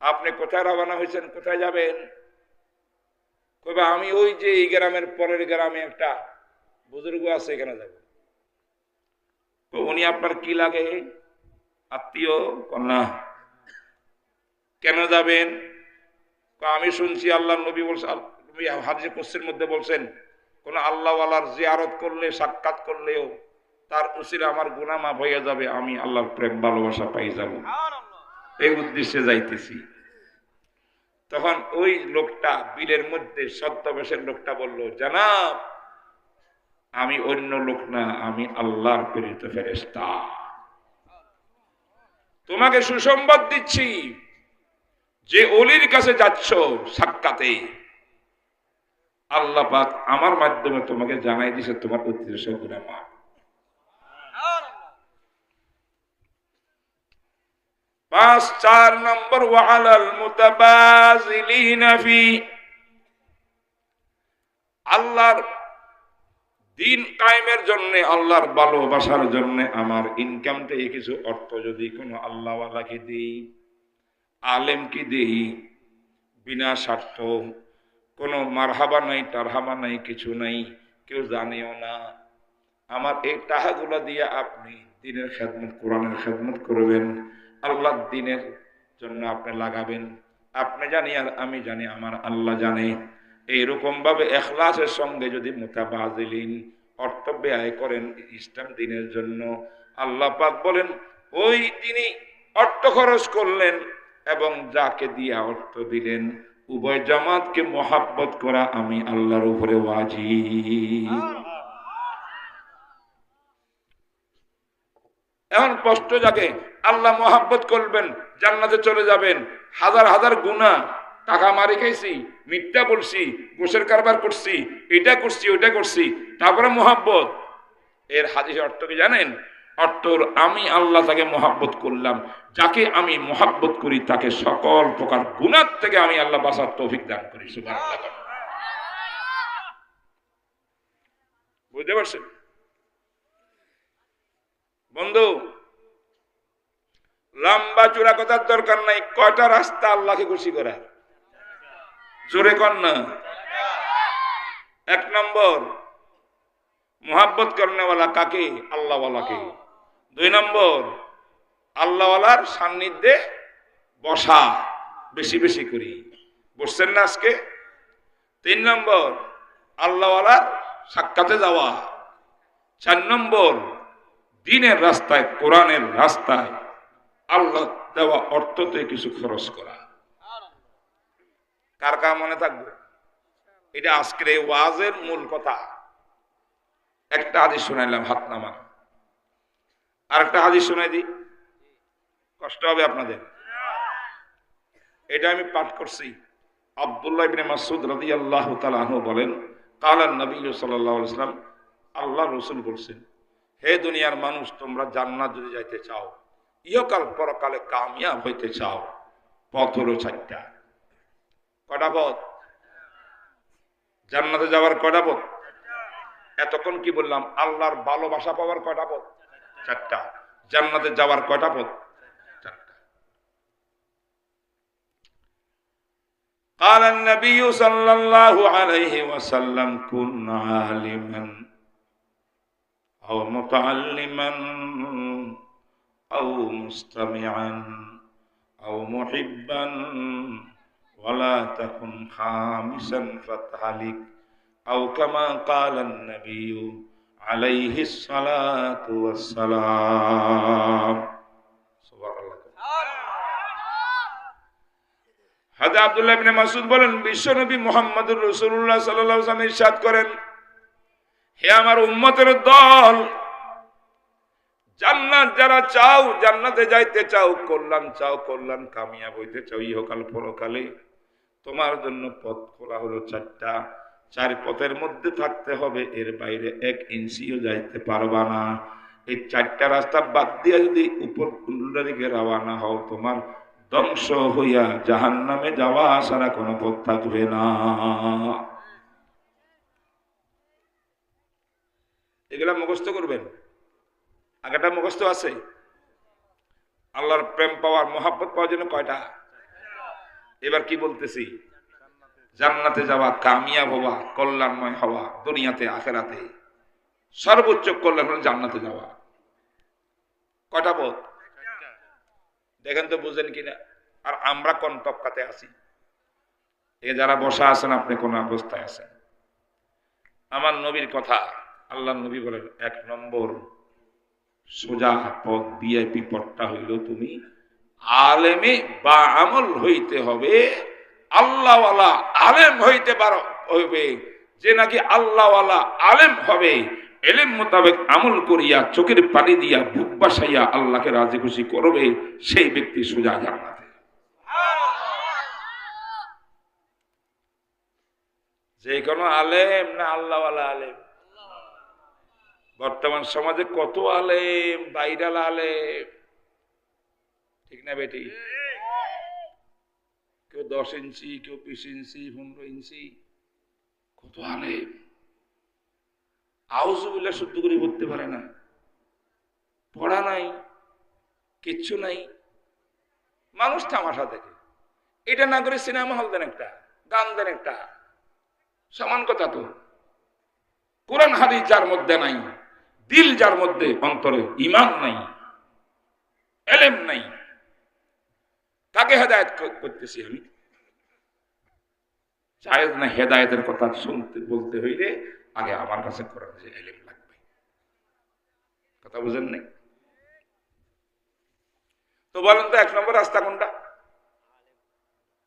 আপনি কোথায় রওনা হয়েছেন, কোথায় যাবেন? কইবা আমি ওই যে এই গ্রামের পরের গ্রামে একটা বুজুর্গ আছে, এখানে যাব। তো উনি আপনার কি লাগে? আত্মীয়? না। কেন যাবেন? আমি শুনছি আল্লাহ নবী বলছেন, হাদিসে কুদসির মধ্যে বলছেন, কোন আল্লাহওয়ালার জিয়ারত করলে, সাক্ষাৎ করলেও তার উসিলে আমার গুনাহ মাফ হয়ে যাবে, আমি আল্লাহর প্রেম ভালোবাসা পাই যাব, এই উদ্দেশ্যে যাইতেছি। তখন ওই লোকটা, বীরের মধ্যে ছদ্মবেশের লোকটা বলল, জানাব আমি অন্য লোক না, আমি আল্লাহর প্রেরিত ফেরেশতা। তোমাকে সুসংবাদ দিচ্ছি, যে ওলির কাছে যাচ্ছ সাক্ষাতে, আল্লাহ পাক আমার মাধ্যমে তোমাকে জানাই দিছে তোমার অতীতের সব গুনাহ মাফ। 4 নম্বর, ওয়ালাল মুতাবাযিলিনা ফি, আল্লাহর দিন কায়েমের জন্য, আল্লাহর ভালোবাসার জন্য আমার ইনকাম থেকে কিছু অর্থ যদি কোনো আল্লাহওয়ালাকে দিই, আলেমকে দিই, বিনা স্বার্থ, কোনো মারহাবা নাই, টারহাবা নাই, কিছু নাই, কেউ জানেও না, আমার এই টাকাগুলো দিয়ে আপনি দিনের খেদমত, কোরআনের খেদমত করবেন, আল্লাহর দিনের জন্য আপনি লাগাবেন। আপনি জানি আর আমি জানি, আমার আল্লাহ জানে। এইরকম ভাবে ইখলাসের সঙ্গে যদি মুতাবাযিলিন অর্থ ব্যয় করেন ইসলাম দিনের জন্য, আল্লাহ পাক বলেন ওই তিনি অর্থ খরচ করলেন এবং যাকে দিয়ে অর্থ দিলেন, উভয় জামাতকে মুহাব্বত করা আমি আল্লাহর উপরে ওয়াজিব। এখন কষ্ট জাগে, আল্লাহ মোহাব্বত করবেন, জান্নাতে চলে যাবেন, হাজার হাজার গুনাহ, টাকা মারি খাইছি, মিথ্যা বলছি, ঘুষের কারবার করছি, এটা করছি, ওইটা করছি, তারপরে মোহাব্বত। এর হাদিসের অর্থ কি জানেন? অর্থ আমি আল্লাহ তাকে মোহাব্বত করলাম, যাকে আমি মোহাব্বত করি তাকে সকল প্রকার গুনাহ থেকে আমি আল্লাহ বাঁচার তৌফিক দান করি। সুবহানাল্লাহ। বুঝতে পারছেন বন্ধু? লম্বা চূড়া কথার দরকার নাই, কয়টা রাস্তা আল্লাহকে খুশি করার? জোরে কর না। 1 নম্বর, মুহাব্বত করনেওয়ালা কাকে? আল্লাহওয়ালাকে। 2 নম্বর, আল্লাহওয়ালার সান্নিধ্যে বসা, বেশি বেশি করি, বসছেন না আজকে? 3 নম্বর, আল্লাহওয়ালার সাক্ষাতে যাওয়া। 4 নম্বর, দ্বীনের রাস্তায়, কোরআনের রাস্তায় আল্লাহ দেওয়া অর্থতে কিছু খরচ করা। কার কার মনে থাকবে? এটা আজকের এই ওয়াজের মূল কথা। একটা হাদিস শোনাইলাম, হাত নামান। আর একটা হাদিস শোনাই দিই, কষ্ট হবে আপনাদের। এটা আমি পাঠ করছি আব্দুল্লাহ ইবনে মাসউদ রাদিয়াল্লাহু তাআলা আনহু বলেন, কালা নবী সাল্লাল্লাহু আলাইহি ওয়াসাল্লাম, আল্লাহ রাসূল বলছেন, হে দুনিয়ার মানুষ, তোমরা জান্নাত যদি যাইতে চাও, ইহকাল পরকালে কামিয়াব হইতে চাও, পথ হলো চারটা। কয়টা পথ? জান্নাতে যাওয়ার কয়টা পথ? এতক্ষণ কি বললাম? আল্লাহর ভালোবাসা পাওয়ার কয়টা পথ? চারটা। জান্নাতে যাওয়ার কয়টা পথ? চারটা। قال النبي صلى الله عليه وسلم كن عالما أو متعلما أو مستمعا أو محبا ولا تكن خامسا فتهلك أو كما قال النبي عليه الصلاة والسلام. سبحان الله. হাজরত আব্দুল্লাহ ইবনে মাসউদ বলেন, বিশ্বনবী মুহাম্মদুর রাসূলুল্লাহ সাল্লাল্লাহু আলাইহি ওয়াসাল্লাম ইরশাদ করেন, হে আমার উম্মতের দল, জান্নাত যারা চাও, জান্নাতে যাইতে চাও, কল্যাণ চাও, কল্যাণ কামিয়াব হইতে চাও ইহকাল পরকালে, তোমার জন্য পথ খোলা হলো চারটা। চার পথের মধ্যে থাকতে হবে, এর বাইরে 1 ইঞ্চিও যাইতে পারবা না। এই চারটা রাস্তা বাদ দিয়ে যদি উপর উল্টা দিকে রওনা হও, তোমার ধ্বংস হইয়া জাহান্নামে যাওয়া ছাড়া কোনো পথ থাকবে না। এগুলা মুখস্থ করবেন। আগেটা মুখস্থ আছে। আল্লাহর প্রেম পাওয়ার, মহাব্বত পাওয়ার জন্য কয়টা? এবার কি বলতেছি? জান্নাতে যাওয়া, কামিয়াব হওয়া, কল্যাণময় হওয়া, দুনিয়াতে আখিরাতে সর্বোচ্চ কল্যাণ হলো জান্নাতে যাওয়া। কয়টা পথ? দেখেন তো বুঝেন কিনা। আর আমরা কোন তক্কাতে আছি? এ যারা বসা আছেন, আপনি কোন অবস্থায় আছেন? আমার নবীর কথা, আল্লাহ নবী বলেন, 1 নম্বর সোজা পথ, ভিআইপি পথটা হইল তুমি আলেমে বা আমল হইতে হবে, আল্লাহওয়ালা আলেম হইতে পারো হইবে। যে নাকি আল্লাহওয়ালা আলেম হবে, এলেম মোতাবেক আমল করিয়া চোখের পানি দিয়া বুক বাসাইয়া আল্লাহকে রাজি খুশি করবে, সেই ব্যক্তি সোজা জান্নাতে। যে কোনো আলেম না আল্লাহওয়ালা আলেম? বর্তমান সমাজে কত আলেম, ভাইরাল আলেম, ঠিক না বেটি? কেউ 10 ইঞ্চি, কেউ 20 ইঞ্চি, 15 ইঞ্চি, কত আলেম। আউযুবিল্লাহ শুদ্ধ করে পড়তে পারে না, পড়া নাই, কিচ্ছু নাই, মানুষ তামাশা দেখে। এটা না করে সিনেমা হল দেন একটা, গান দেন একটা, সমান কথা তো। কোরআন হাদিস যার মধ্যে নাই, দিল যার মধ্যে, অন্তরে ঈমান নাই, ইলম নাই, কাকে হেদায়েত করতেছি আমি? জায়েজ না হেদায়েতের কথা শুনতে বলতে হইলে আগে আমার কাছে কোরআন যে ইলম লাগবে। কথা বুঝেন নাই? তো বলেন তো 1 নম্বর রাস্তা কোনটা?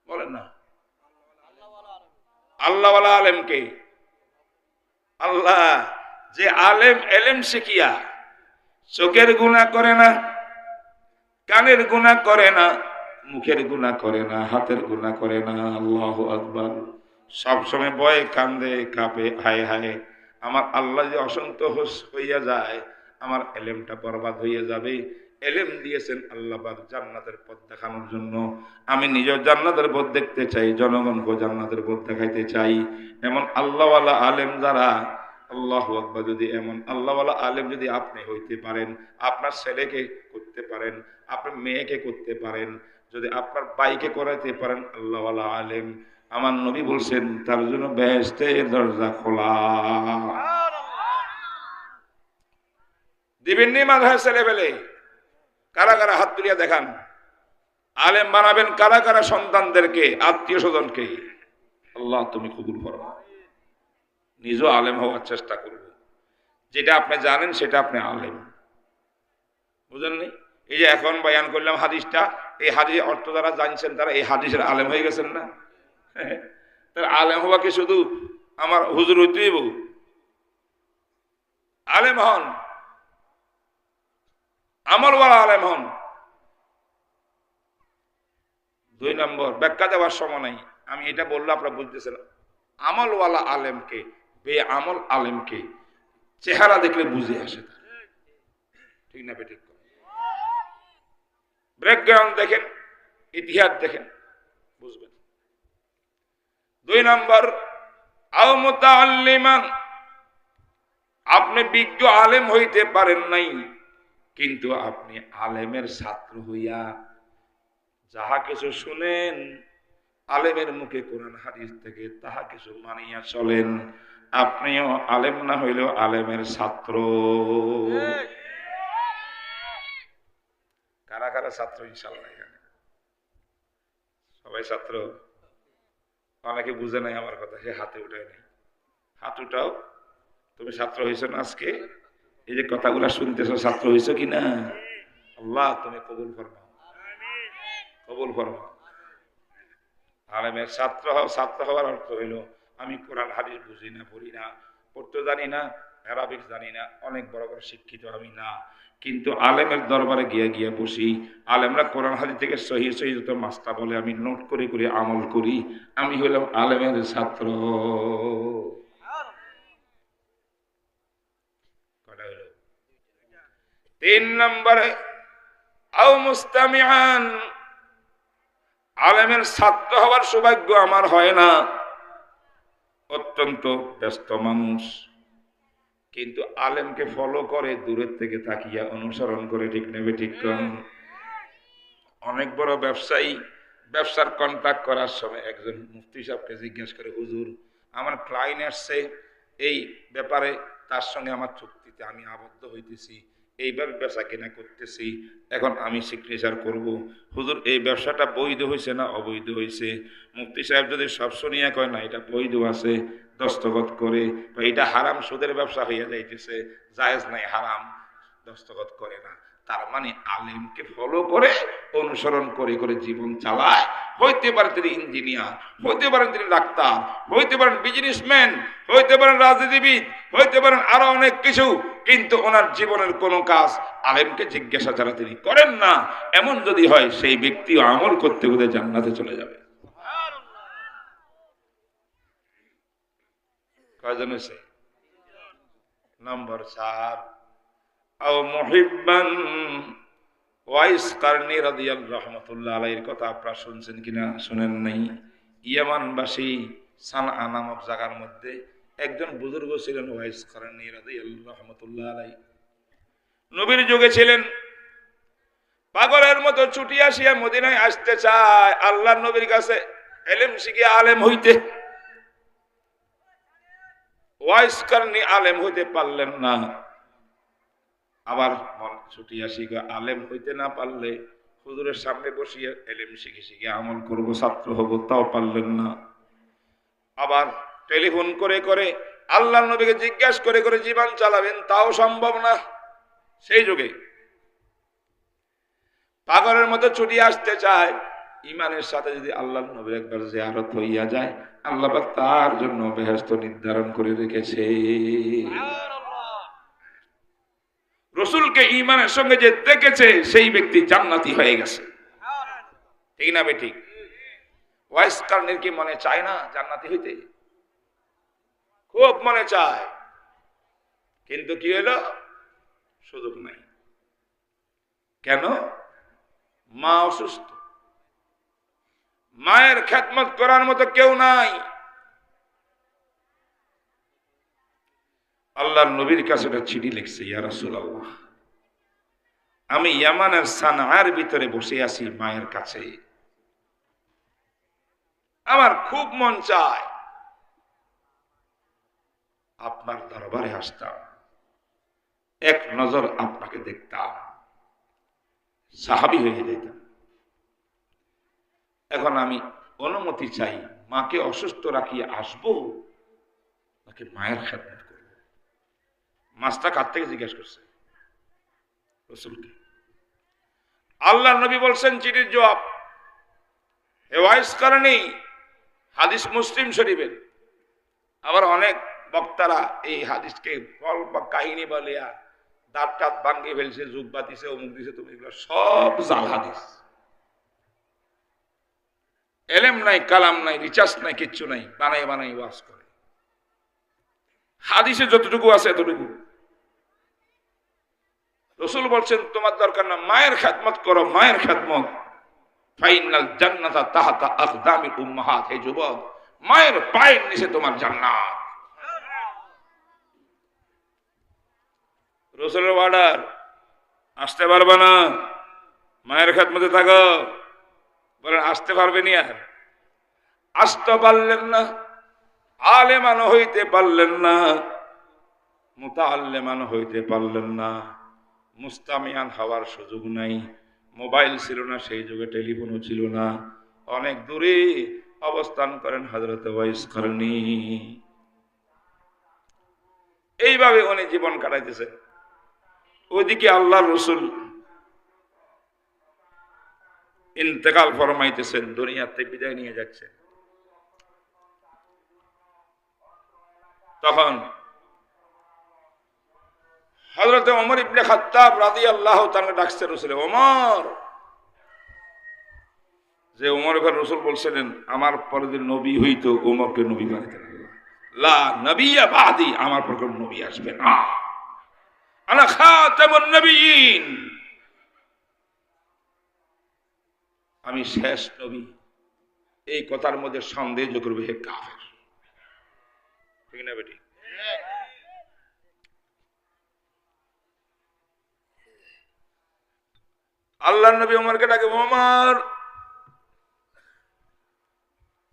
বলেন না। আল্লাহওয়ালা আলেমকে, আল্লাহ যে আলেম এলেম শিখিয়া চোখের গুনাহ করে না, কানের গুনাহ করে না, মুখের গুনাহ করে না, হাতের গুনাহ করে না, আল্লাহু আকবার, সবসময় ভয়ে কান্দে কাঁপে, হায় হায় আমার আল্লাহ যে অসন্তোষ হইয়া যায়, আমার এলেমটা বরবাদ হইয়া যাবে। এলেম দিয়েছেন আল্লাহ পাক জান্নাতের পথ দেখানোর জন্য। আমি নিজেও জান্নাতের পথ দেখতে চাই, জনগণকে জান্নাতের পথ দেখাইতে চাই। এমন আল্লাহওয়ালা আলেম যারা, আল্লাহু আকবার, যদি এমন আল্লাহওয়ালা আলেম যদি আপনি হইতে পারেন, আপনার ছেলেকে করতে পারেন, আপনার মেয়েকে করতে পারেন, যদি আপনার ভাইকে করাইতে পারেন আল্লাহওয়ালা আলেম, আমার নবী বলছেন তার জন্য বেহেশতের দরজা খোলা। দিবেন নি মাঝে ছেলে পেলে? কারা কারা হাত তুলিয়া দেখান। আলেম বানাবেন কারা কারা? সন্তানদেরকে, আত্মীয় স্বজনকে। আল্লাহ তুমি কবুল করো। নিজেও আলেম হওয়ার চেষ্টা করব। যেটা আপনি জানেন সেটা আপনি আলেম, বুঝেন নি? এই যে এখন বয়ান করলাম হাদিসটা, এই হাদিস অর্থ যারা জানছেন তারা এই হাদিসের আলেম হয়ে গেছেন না? তার আলেম হওয়া কি শুধু আমার হুজুর হইতেই বউ? আলেম হন, আমলওয়ালা আলেম হন। 2 নম্বর, ব্যাখ্যা দেওয়ার সময় নাই, আমি এটা বললে আপনারা বুঝতেছেন, আমলওয়ালা আলেমকে বেআমল আলেমকে চেহারা দেখলে বুঝে আসে, ঠিক না বেঠিক? ব্যাকগ্রাউন্ড দেখেন, ইতিহাস দেখেন, বুঝবেন। 2 নম্বর, আও মুতাআল্লিমান, আপনি বিজ্ঞ আলেম হইতে পারেন নাই, কিন্তু আপনি আলেমের ছাত্র হইয়া যাহা কিছু শুনেন আলেমের মুখে কোরআন হাদিস থেকে তাহা কিছু মানিয়া চলেন, আপনিও আলেম না হইলেও আলেমের ছাত্র। কারা কারা ছাত্র ইনশাআল্লাহ? এখানে সবাই ছাত্র? অনেকে বুঝে নাই আমার কথা, সে হাতে উঠায় নাই। হাত উঠাও, তুমি ছাত্র হয়েছো না আজকে? এই যে কথাগুলা শুনতেছো, ছাত্র হয়েছো কিনা? আল্লাহ তুমি কবুল ফরমাও, কবুল ফরমাও। আলেমের ছাত্র হও। ছাত্র হওয়ার অর্থ হইল আমি কোরআন হাদিস বুঝি না, পড়ি না, পড়তে জানি না, আরবিক জানি না, অনেক বড় বড় শিক্ষিত আমি না, কিন্তু আলেমের দরবারে গিয়ে গিয়ে বসি। আলেমরা কোরআন হাদিস থেকে সহি সহি যত মাস্তা বলে আমি নোট করে করে আমল করি। আমি হইলাম আলেমের ছাত্র। কটা হইল? 3 নম্বরে, আও মুস্তামিআন, আলেমের ছাত্র হওয়ার সৌভাগ্য আমার হয় না, অত্যন্ত ব্যস্ত মানুষ, কিন্তু আলেমকে ফলো করে, দূরের থেকে তাকিয়া অনুসরণ করে, ঠিক নেবে ঠিক? অনেক বড় ব্যবসায়ী ব্যবসার কন্ট্রাক্ট করার সময় একজন মুফতি সাহেবকে জিজ্ঞাসা করে, হুজুর আমার ক্লায়েন্ট আসছে, এই ব্যাপারে তার সঙ্গে আমার চুক্তিতে আমি আবদ্ধ হইতেছি, এইভাবে ব্যবসা কেনা করতেছি, এখন আমি সিগনেচার করব, হুজুর এই ব্যবসাটা বৈধ হয়েছে না অবৈধ হয়েছে? মুফতি সাহেব যদি সব শুনিয়া কয় না এটা বৈধ আছে, দস্তখত করে, বা এটা হারাম সুদের ব্যবসা হইয়া যাইতেছে, জায়েজ নাই, হারাম, দস্তখত করে না। তার মানে আলেমকে ফলো করে অনুসরণ করে করে জীবন চালায়। হইতে পারে তিনি ইঞ্জিনিয়ার, হইতে পারেন তিনি ডাক্তার, হইতে পারেন বিজনেসম্যান, হইতে পারেন রাজনীতিবিদ, হইতে পারেন আরো অনেক কিছু, কিন্তু ওনার জীবনের কোনো কাজ আলেমকে জিজ্ঞাসা ছাড়া তিনি করেন না। এমন যদি হয় সেই ব্যক্তি আমল করতে করতে জান্নাতে চলে যাবে। কয়জন হয়েছে? নম্বর 4, আও মুহিব্বান, ওয়াইস কারনী রাদিয়াল্লাহু রাহমাতুল্লাহ আলাইহির কথা আপনারা শুনছেন কিনা? শুনেন নাই? ইয়ামানবাসী সানআ নামক জায়গার মধ্যে একজন বুজুর্গ ছিলেন, ওয়াইস কারনী রাদিয়াল্লাহু রাহমাতুল্লাহ আলাইহি, নবীর যুগে ছিলেন। পাগলের মতো ছুটি আসিয়া মদিনায় আসতে চায় আল্লাহর নবীর কাছে ইলম শিখে আলেম হইতে। ওয়াইস কারনী আলেম হইতে পারলেন না, আবার মন ছুটি আসি আলেম হইতে না পারলে হুজুরের সামনে বসিয়ে এলেম শিখে শিখে আমল করব, ছাত্র হব, তাও পারলেন না। আবার টেলিফোন করে করে আল্লাহর নবীকে জিজ্ঞাসা করে করে জীবন চালাবেন, তাও সম্ভব না। সেই যুগে পাগলের মতো ছুটি আসতে চায়। ইমানের সাথে যদি আল্লাহর নবীর একবার জিয়ারত হইয়া যায়, আল্লাহ পাক তার জন্য বেহেশত নির্ধারণ করে রেখেছে। রসুলকে ঈমানের সঙ্গে যে দেখেছে সেই ব্যক্তি জান্নাতি হয়ে গেছে, ঠিক না বেঠিক? ওয়াইস কারনীর কি মনে চায় না জান্নাতি হইতে? খুব মনে চায়, কিন্তু কি হলো? সুযোগ নাই। কেন? মা অসুস্থ, মায়ের খেদমত করার মতো কেউ নাই। আল্লাহর নবীর কাছে একটা চিঠি লিখছে, ইয়া রাসূলুল্লাহ, আমি ইয়ামানের সানআর ভিতরে বসে আছি মায়ের কাছে, আমার খুব মন চায় আপনার দরবারে আসতাম, এক নজর আপনাকে দেখতাম, সাহাবী হয়ে যেতাম। এখন আমি অনুমতি চাই, মাকে অসুস্থ রাখিয়ে আসবো নাকি মায়ের খেদমত করব? মাছটা কার থেকে জিজ্ঞাসা করছে? রাসূলকে। আল্লাহর নবী বলছেন চিঠির জবাব, হে ওয়াইস কারনী, হাদিস মুসলিম শরীফের। আবার অনেক বক্তারা এই হাদিসকে গল্প কাহিনী বলিয়া দাঁত টাত ভাঙ্গি ফেলছে, জুব্বা দিছে, অমুক দিছে, তুমি এগুলো সব জাল হাদিস। এলেম নাই, কালাম নাই, রিচার্জ নাই, কিচ্ছু নাই, বানাই বানাই ওয়াজ করে। হাদিসে যতটুকু আছে এতটুকু। রাসূল বলছেন তোমার দরকার না, মায়ের খেদমত করো, মায়ের খেদমত। ফাইনাল জান্নাতা তাহতা আকদামিল উম্মাহাত। হে যুবক, মায়ের পায়ের নিচে তোমার জান্নাত। রাসূলের অর্ডার, আসতে পারবে না, মায়ের খেদমতে থাকো। বলেন আসতে পারবেন? আর আসতে পারলেন না, আলেমান হইতে পারলেন না, মুতাআল্লিমান হইতে পারলেন না, মুস্তামিয়ান হওয়ার সুযোগ নাই। মোবাইল ছিল না সেই যুগে, টেলিফোনও ছিল না, অনেক দূরে অবস্থান করেন হযরত ওয়াইস করনি। এইভাবে উনি জীবন কাটাইতেছে। ওইদিকে আল্লাহর রাসূল ইন্তেকাল ফরমাইতেছেন, দুনিয়াতে বিদায় নিয়ে যাচ্ছে। তখন হযরত ওমর ইবনে খাত্তাব রাদিয়াল্লাহু তাআলা ডাকছে রাসূল, ওমর। যে ওমর এবার রাসূল বলছিলেন আমার পরে যদি নবী হইতো ওমরকে নবী বানাইতে লাগলো। লা নবিয়্যা বাদি, আমার পর কোন নবী আসবে না, আনা খাতামুন নবিয়্যিন, আমি শেষ নবী। এই কথার মধ্যে সন্দেহ করবে হে কাফের, ঠিক না বেটি? আল্লাহর নবী ওমরকে ডাকে, ওমর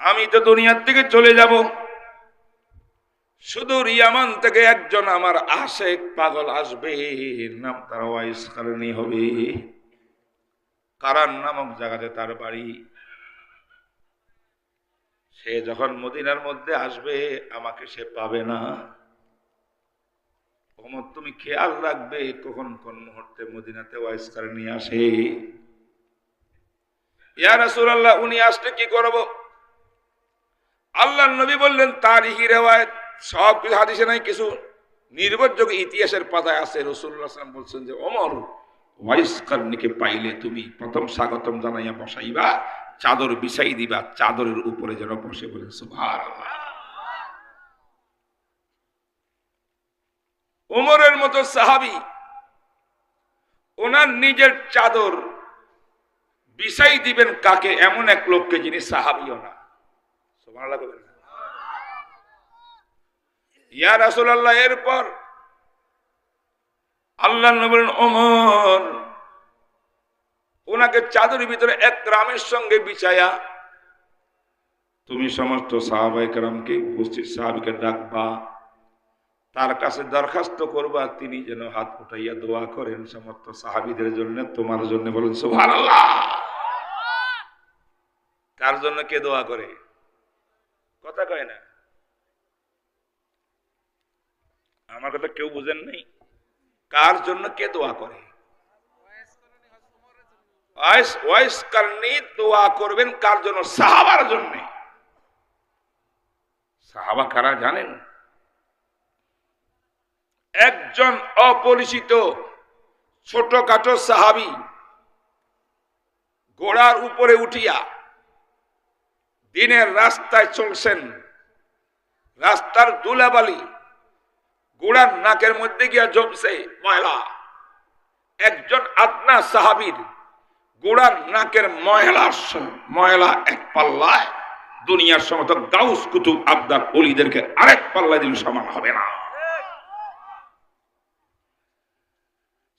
আমি তো দুনিয়ার থেকে চলে যাব, শুধু ইয়ামান থেকে একজন আমার আশেক পাগল আসবে, নাম তার ওয়াইস কারণী হবে। কারান নামক জায়গাতে তার বাড়ি। সে যখন মদিনার মধ্যে আসবে আমাকে সে পাবে না। ওমর তুমি খেয়াল রাখবে কখন কোন মুহূর্তে মদিনাতে ওয়াইস কারণী আসে। ইয়া রাসূলুল্লাহ উনি আসলে কি করব? আল্লাহর নবী বললেন তারিখী রিওয়ায়াত সব কিছু হাদিসে নাই, কিছু নির্ভরযোগ্য ইতিহাসের পাতায় আছে। রাসূলুল্লাহ সাল্লাল্লাহু আলাইহি ওয়াসাল্লাম বলছেন যে ওমর ওয়াইস কারণীকে পাইলে তুমি প্রথম স্বাগতম জানাইয়া বসাইবা, চাদর বিছাই দিবা, চাদরের উপরে যেন বসে। বলেন সুবহানাল্লাহ। ওমরের মতো সাহাবী ওনার নিজের চাদর বিছাই দিবেন কাকে? এমন এক লোককে যিনি সাহাবীও না। সুবহানাল্লাহ বলেন। ইয়া রাসূলুল্লাহ এরপর আল্লাহর নবী বলেন ওমর ওনাকে চাদরের ভিতরে একরামের সঙ্গে বিছায়া তুমি সমস্ত সাহাবায়ে কেরামকে, উপস্থিত সাহাবীকে ডাকবা, তার কাছে দরখাস্ত করবা তিনি যেন হাত উঠাইয়া দোয়া করেন সমস্ত সাহাবীদের জন্য, তোমার জন্য। বলেন সুবহানাল্লাহ। কার জন্য কে দোয়া করে? কথা কয় না, আমার কথা কেউ বুঝেন নাই। কার জন্য কে দোয়া করে? ওয়াইস কারণী দোয়া করবেন কার জন্য? সাহাবার জন্য। সাহাবা কারা জানেন? একজন অপরিচিত ছোটখাটো সাহাবী ঘোড়ার উপরে উঠিয়া দিনের রাস্তায় চলছেন, রাস্তার ধুলাবালি ঘোড়ার নাকের মধ্যে গিয়া জমছে ময়লা। একজন আদনা সাহাবীর ঘোড়ার নাকের ময়লা এক পাল্লায় দুনিয়ার সমস্ত গাউস কুতুব আবদার ওলিদেরকে আরেক পাল্লা দিল সমান হবে না।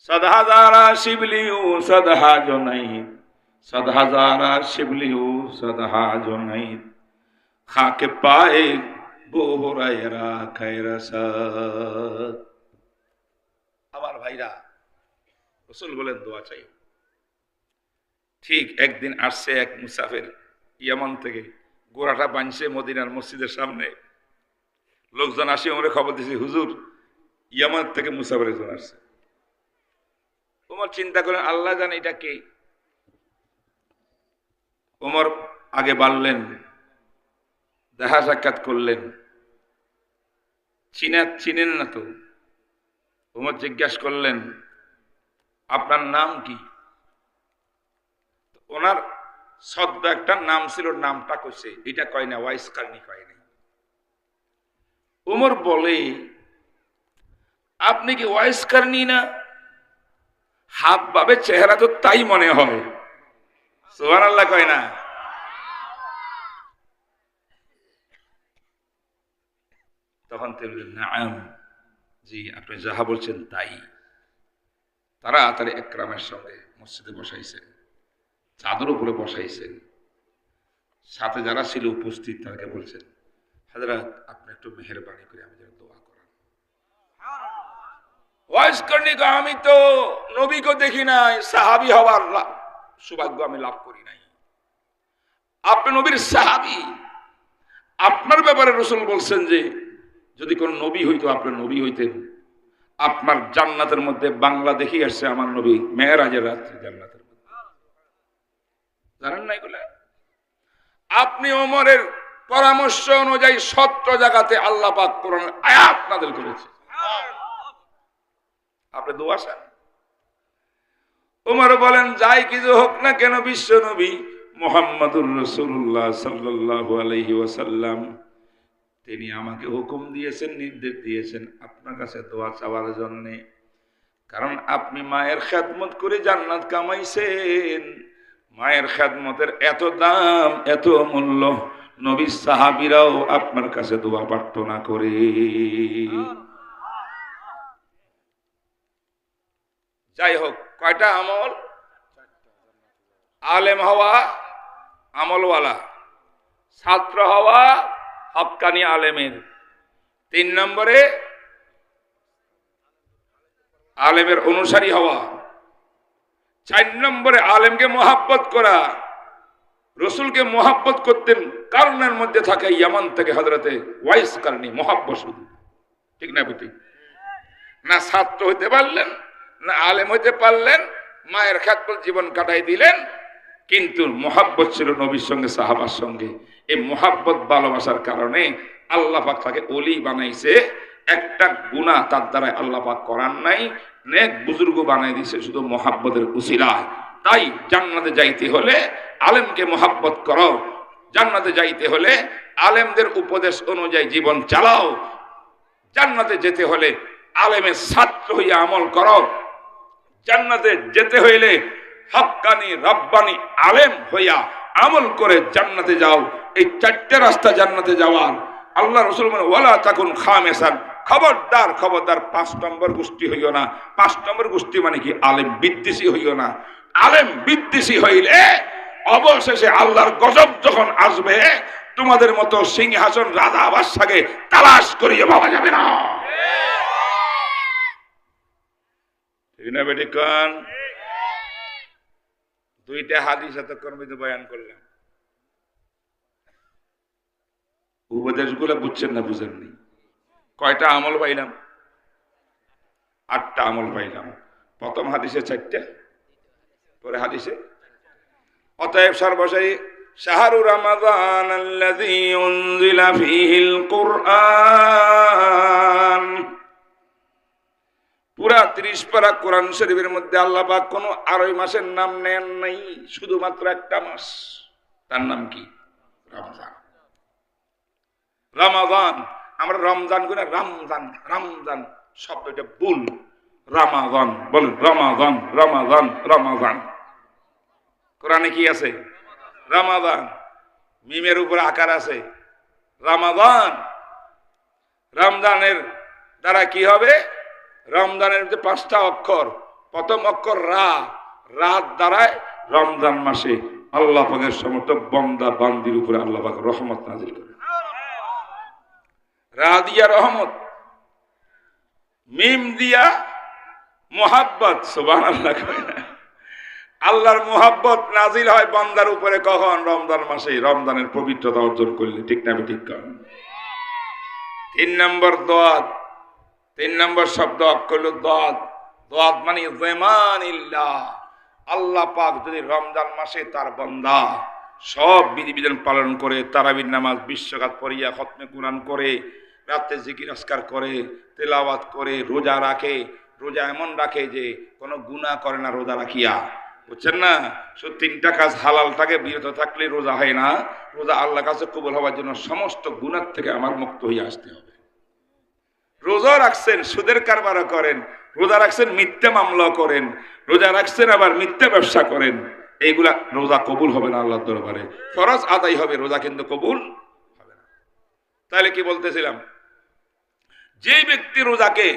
সদহাজারা শিবলিউ সদহা জনাইদ, সদহাজারা শিবলিউ সদহা জনাইদ, খাকে পায়ে বোহরায়রা খায়রাসাদ। আমার ভাইরা, রাসূল বলেন দোয়া চাই। ঠিক একদিন আসছে এক মুসাফির ইয়ামান থেকে, গোড়াটা বাঁধছে মদিনার মসজিদের সামনে। লোকজন আসে ওমরে খবর দিয়েছে হুজুর ইয়ামান থেকে মুসাফির একজন আসছে। ওমর চিন্তা করেন আল্লাহ জানে এটা কে। ওমর আগে বাড়লেন, দেখা সাক্ষাৎ করলেন, চিনেন না তো? ওমর জিজ্ঞাসা করলেন আপনার নাম কি? ওনার সদ্য একটা নাম ছিল, নামটা কইছে, এটা কয় না, ওয়াইস কারণী কয় না। উমর বলে, আপনি কি ওয়াইস কারণী না? হাত ভাবে, চেহারা তো তাই মনে হয়। সুবহানাল্লাহ কয় না? তখন তিনি বললেন, নাম, জি আপনি যাহা বলছেন তাই। তাড়াতাড়ি একরামের সঙ্গে মসজিদে বসাইছেন, চাদর উপরে বসাইছেন। সাথে যারা ছিল উপস্থিত তাদেরকে বলছেন, হযরত আপনি একটু মেহেরবানি করে আমি যেন দোয়া করেন। ওয়াইস করনি, আমি তো নবীকে দেখি নাই, সাহাবী হওয়ার সৌভাগ্য আমি লাভ করি নাই। আপনি নবীর সাহাবী, আপনার ব্যাপারে রাসূল বলছেন যে যদি কোন নবী হইতো আপনি নবী হইতেন। আপনার জান্নাতের মধ্যে বাংলা দেখি আসছে আমার নবী মেরাজের রাত্রে জান্নাতের মধ্যে, জানেন না এগুলা? আপনি ওমরের পরামর্শ অনুযায়ী 17 জায়গাতে আল্লাহ পাক কোরআনের আয়াত নাযিল করেছে, আপনি দোয়া চান। ওমর বলেন, যাই কিছু হোক না কেন, বিশ্ব নবী মুহাম্মদুর রাসূলুল্লাহ সাল্লাল্লাহু আলাইহি ওয়াসাল্লাম তিনি আমাকে হুকুম দিয়েছেন, নির্দেশ দিয়েছেন আপনার কাছে দোয়া চাওয়ার জন্য। কারণ আপনি মায়ের খেদমত করে জান্নাত কামাইছেন। মায়ের খেদমতের এত দাম, এত মূল্য, নবীর সাহাবীরাও আপনার কাছে দোয়া প্রার্থনা করে। যাই হোক, কয়টা আমল? আলেম হওয়া, আমলওয়ালা, ছাত্র হওয়া, হক্কানি আলেমের। 3 নম্বরে আলেমের অনুসারী হওয়া। 4 নম্বরে আলেমকে মোহাব্বত করা। রসুলকে মোহাব্বত করতেন কারণের মধ্যে থাকে ইয়ামান থেকে হযরতে ওয়াইস কারণী, মোহাব্বত শুধু, ঠিক না বেটি? না ছাত্র হইতে পারলেন, না আলেম হইতে পারলেন, মায়ের খেদমত জীবন কাটাই দিলেন, কিন্তু মোহাব্বত ছিল নবীর সঙ্গে, সাহাবার সঙ্গে। এই মোহাব্বত ভালোবাসার কারণে আল্লাহ পাক তাকে ওলি বানাইছে। একটা গুনাহ তার দ্বারা আল্লাহ পাক করার নাই, নেক বুজুর্গ বানাই দিয়েছে শুধু মোহাব্বতের উসিলায়। তাই জান্নাতে যাইতে হলে আলেমকে মোহাব্বত করো, জান্নাতে যাইতে হলে আলেমদের উপদেশ অনুযায়ী জীবন চালাও, জান্নাতে যেতে হলে আলেমের ছাত্র হইয়া আমল করো, জান্নাতে যেতে হইলে হক্কানি রব্বানি আলেম হইয়া আমল করে জান্নাতে যাও। এই 4টে রাস্তা জান্নাতে যাওয়ার। আল্লাহ রাসূল বলেন, ওয়ালা তাকুন খামেসান, খবরদার খবরদার 5 নম্বর গোষ্ঠী হইও না। 5 নম্বর গোষ্ঠী মানে কি? আলেম বিদ্বেষী হইও না। আলেম বিদ্বেষী হইলে অবশেষে আল্লাহর গজব যখন আসবে, তোমাদের মতো সিংহাসন রাজা বাদশাকে তালাশ করিয়ে পাওয়া যাবে না। ঠিক না বেটি কান? 2টা হাদিস এতক্ষণ বয়ান করলাম। উপদেশগুলো বুঝছেন না বুঝেননি? কয়টা আমল পাইলাম? 8টা আমল পাইলাম। প্রথম হাদিসে 4টা, পরে হাদিসে। অতএব সর্বশেষে শাহরু রমাদান আল্লাযী উনজিলা ফীহিল কুরআন, পুরা 30 পারা কোরআন শরীফের মধ্যে আল্লাহ পাক কোন 2 মাসের নাম নেন নাই, শুধুমাত্র একটা মাস। তার নাম কি? রমজান। রমাদান, আমরা রমজান করি না, রমজান। রমজান শব্দটা ভুল। রমাদান বলেন, রমাদান, রমাদান, রমাদান। কোরআনে কি আছে? রমাদান। মিমের উপরে আকার আছে রমাদান। রমজানের দ্বারা কি হবে? রমজানের মধ্যে 5টা অক্ষর। প্রথম অক্ষর রা, রাত দ্বারায় রমজান মাসে আল্লাহ পাকের সমস্ত বান্দা বান্দির উপরে আল্লাহ পাক রহমত নাযিল করে। রা দিয়া রহমত, মিম দিয়া মোহাব্বত। সুবহানাল্লাহ। আল্লাহর মোহাব্বত নাজিল হয় বান্দার উপরে কখন? রমজান মাসে, রমজানের পবিত্রতা অর্জন করলে। ঠিক না ঠিক? 3 নম্বর দোয়াত। 3 নম্বর শব্দ অক্ষর দোয়াত। দোয়াত মানে যেমানিল্লাহ। আল্লাহ পাক যদি রমজান মাসে তার বান্দা সব বিধিবিধান পালন করে, তারাবির নামাজ 20 রাকাত পড়িয়া খতমে কুরআন করে, রাতে জিকির আজকার করে, তেলাওয়াত করে, রোজা রাখে, রোজা এমন রাখে যে কোনো গুনাহ করে না রোজা রাখিয়া, বুঝছেন না? শুধু তিনটা কাজ হালাল থাকে বিরত থাকলে রোজা হয় না। রোজা আল্লাহর কাছে কবুল হওয়ার জন্য সমস্ত গুনাহ থেকে আমার মুক্ত হয়ে আসতে হবে। রোজা রাখছেন, সুদের কারবারও করেন, রোজা রাখছেন মিথ্যা মামলা করেন, রোজা রাখছেন আবার মিথ্যা ব্যবসা করেন, এইগুলা রোজা কবুল হবে না আল্লাহর দরবারে। ফরজ আদায় হবে, রোজা কিন্তু কবুল হবে না। তাহলে কি বলতেছিলাম, যে ব্যক্তি রোজাকে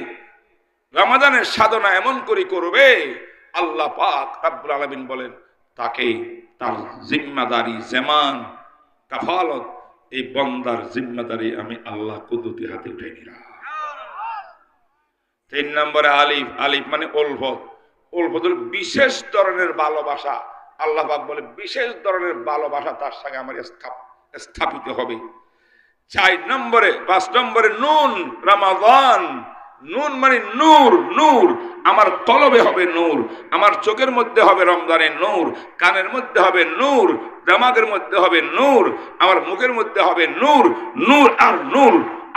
রমাদানের সাধনা এমন করে করবে, আল্লাহ পাক রব্বুল আলামিন বলেন তাকে তার জিম্মাদারি, যেমান, কাফালত, এই বন্দার জিম্মাদারি আমি আল্লাহ কুদরতি হাতে উঠে নিলাম। 3 নম্বরে আলিফ। আলিফ মানে উলফত। উলফত হল বিশেষ ধরনের ভালোবাসা। আল্লাহ পাক বলে বিশেষ ধরনের ভালোবাসা তার সঙ্গে আমার স্থাপিত হবে। 4 নম্বরে 5 নম্বরে নুন, রমাদান। নুন মানে নূর। নূর আমার কলবে হবে নূর, আমার চোখের মধ্যে হবে রমজানের নূর, কানের মধ্যে হবে নূর, দিমাগের মধ্যে হবে নূর, আমার মুখের মধ্যে হবে নূর। নূর আর নূর,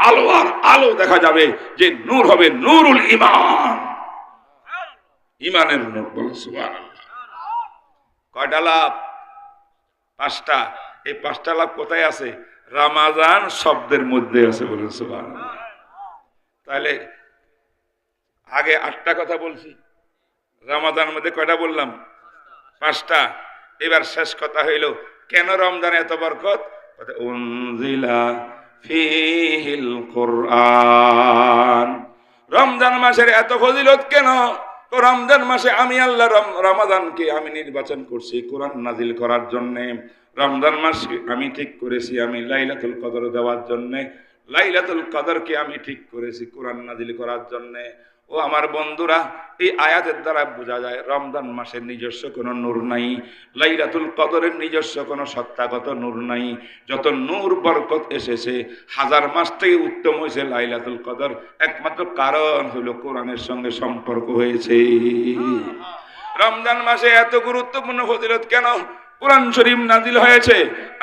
আলো আর আলো দেখা যাবে, যে নূর হবে নূরুল ঈমান, ঈমানের নূর। বলুন সুবহানাল্লাহ। কয়টা লাভ? 5টা। এই 5টা লাভ কোথায় আছে? রমাদান শব্দের মধ্যে আছে। বলুন সুবহানাল্লাহ। তাহলে আগে 8টা কথা বলছি, রমাদানের মধ্যে কয়টা বললাম? 5টা। এবার শেষ কথা হইল, কেন রমজানে এত বরকত? উনজিলা ফিহিল কুরআন। রমজান মাসের এত ফজিলত কেন? রমজান মাসে আমি আল্লাহ রমাদানকে আমি নির্বাচন করছি কোরআন নাজিল করার জন্য। রমজান মাসকে আমি ঠিক করেছি আমি লাইলাতুল কদর দেওয়ার জন্য। লাইলাতুল কদরকে আমি ঠিক করেছি কোরআন নাজিল করার জন্য। ও আমার বন্ধুরা, এই আয়াতের দ্বারা বোঝা যায় রমজান মাসের নিজস্ব কোনো নূর নাই, লাইলাতুল কদরের নিজস্ব কোনো সত্তাগত নূর নাই। যত নূর বরকত এসেছে, 1000 মাস থেকে উত্তম হয়েছে লাইলাতুল কদর, একমাত্র কারণ হলো কোরআনের সঙ্গে সম্পর্ক হয়েছে। রমজান মাসে এত গুরুত্বপূর্ণ ফজিলত কেন? কোরআন শরীফ নাজিল হয়েছে।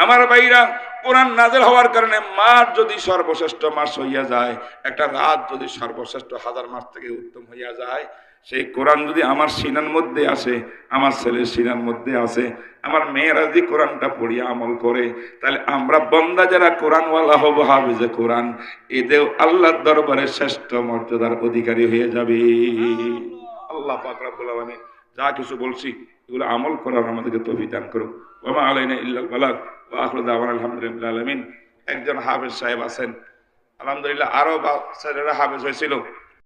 আমার ভাইরা, কোরআন নাজিল হওয়ার কারণে মাস যদি সর্বশ্রেষ্ঠ মাস হইয়া যায়, একটা রাত যদি সর্বশ্রেষ্ঠ 1000 মাস থেকে উত্তম হইয়া যায়, সেই কোরআন যদি আমার সিনার মধ্যে আসে, আমার ছেলের সিনার মধ্যে আসে, আমার মেয়েরা যদি কোরআনটা পড়িয়া আমল করে, তাহলে আমরা বন্দা যারা কোরআনওয়ালা হব, হাফেজে কোরআন, এদেরও আল্লাহর দরবারে শ্রেষ্ঠ মর্যাদার অধিকারী হয়ে যাবে। আল্লাহ পাক রব্বুল আলামিন যা কিছু বলছি এগুলো আমল করার আমাদেরকে তৌফিক দান করুন। ওয়া মা আলাইনা ইল্লাল বালাগ ওয়া আখিরু দাওয়ানা আলহামদুলিল্লাহি রাব্বিল আলামিন। একজন হাফেজ সাহেব আছেন, আলহামদুলিল্লাহ। আরো ছেলেরা হাফেজ হয়েছিল,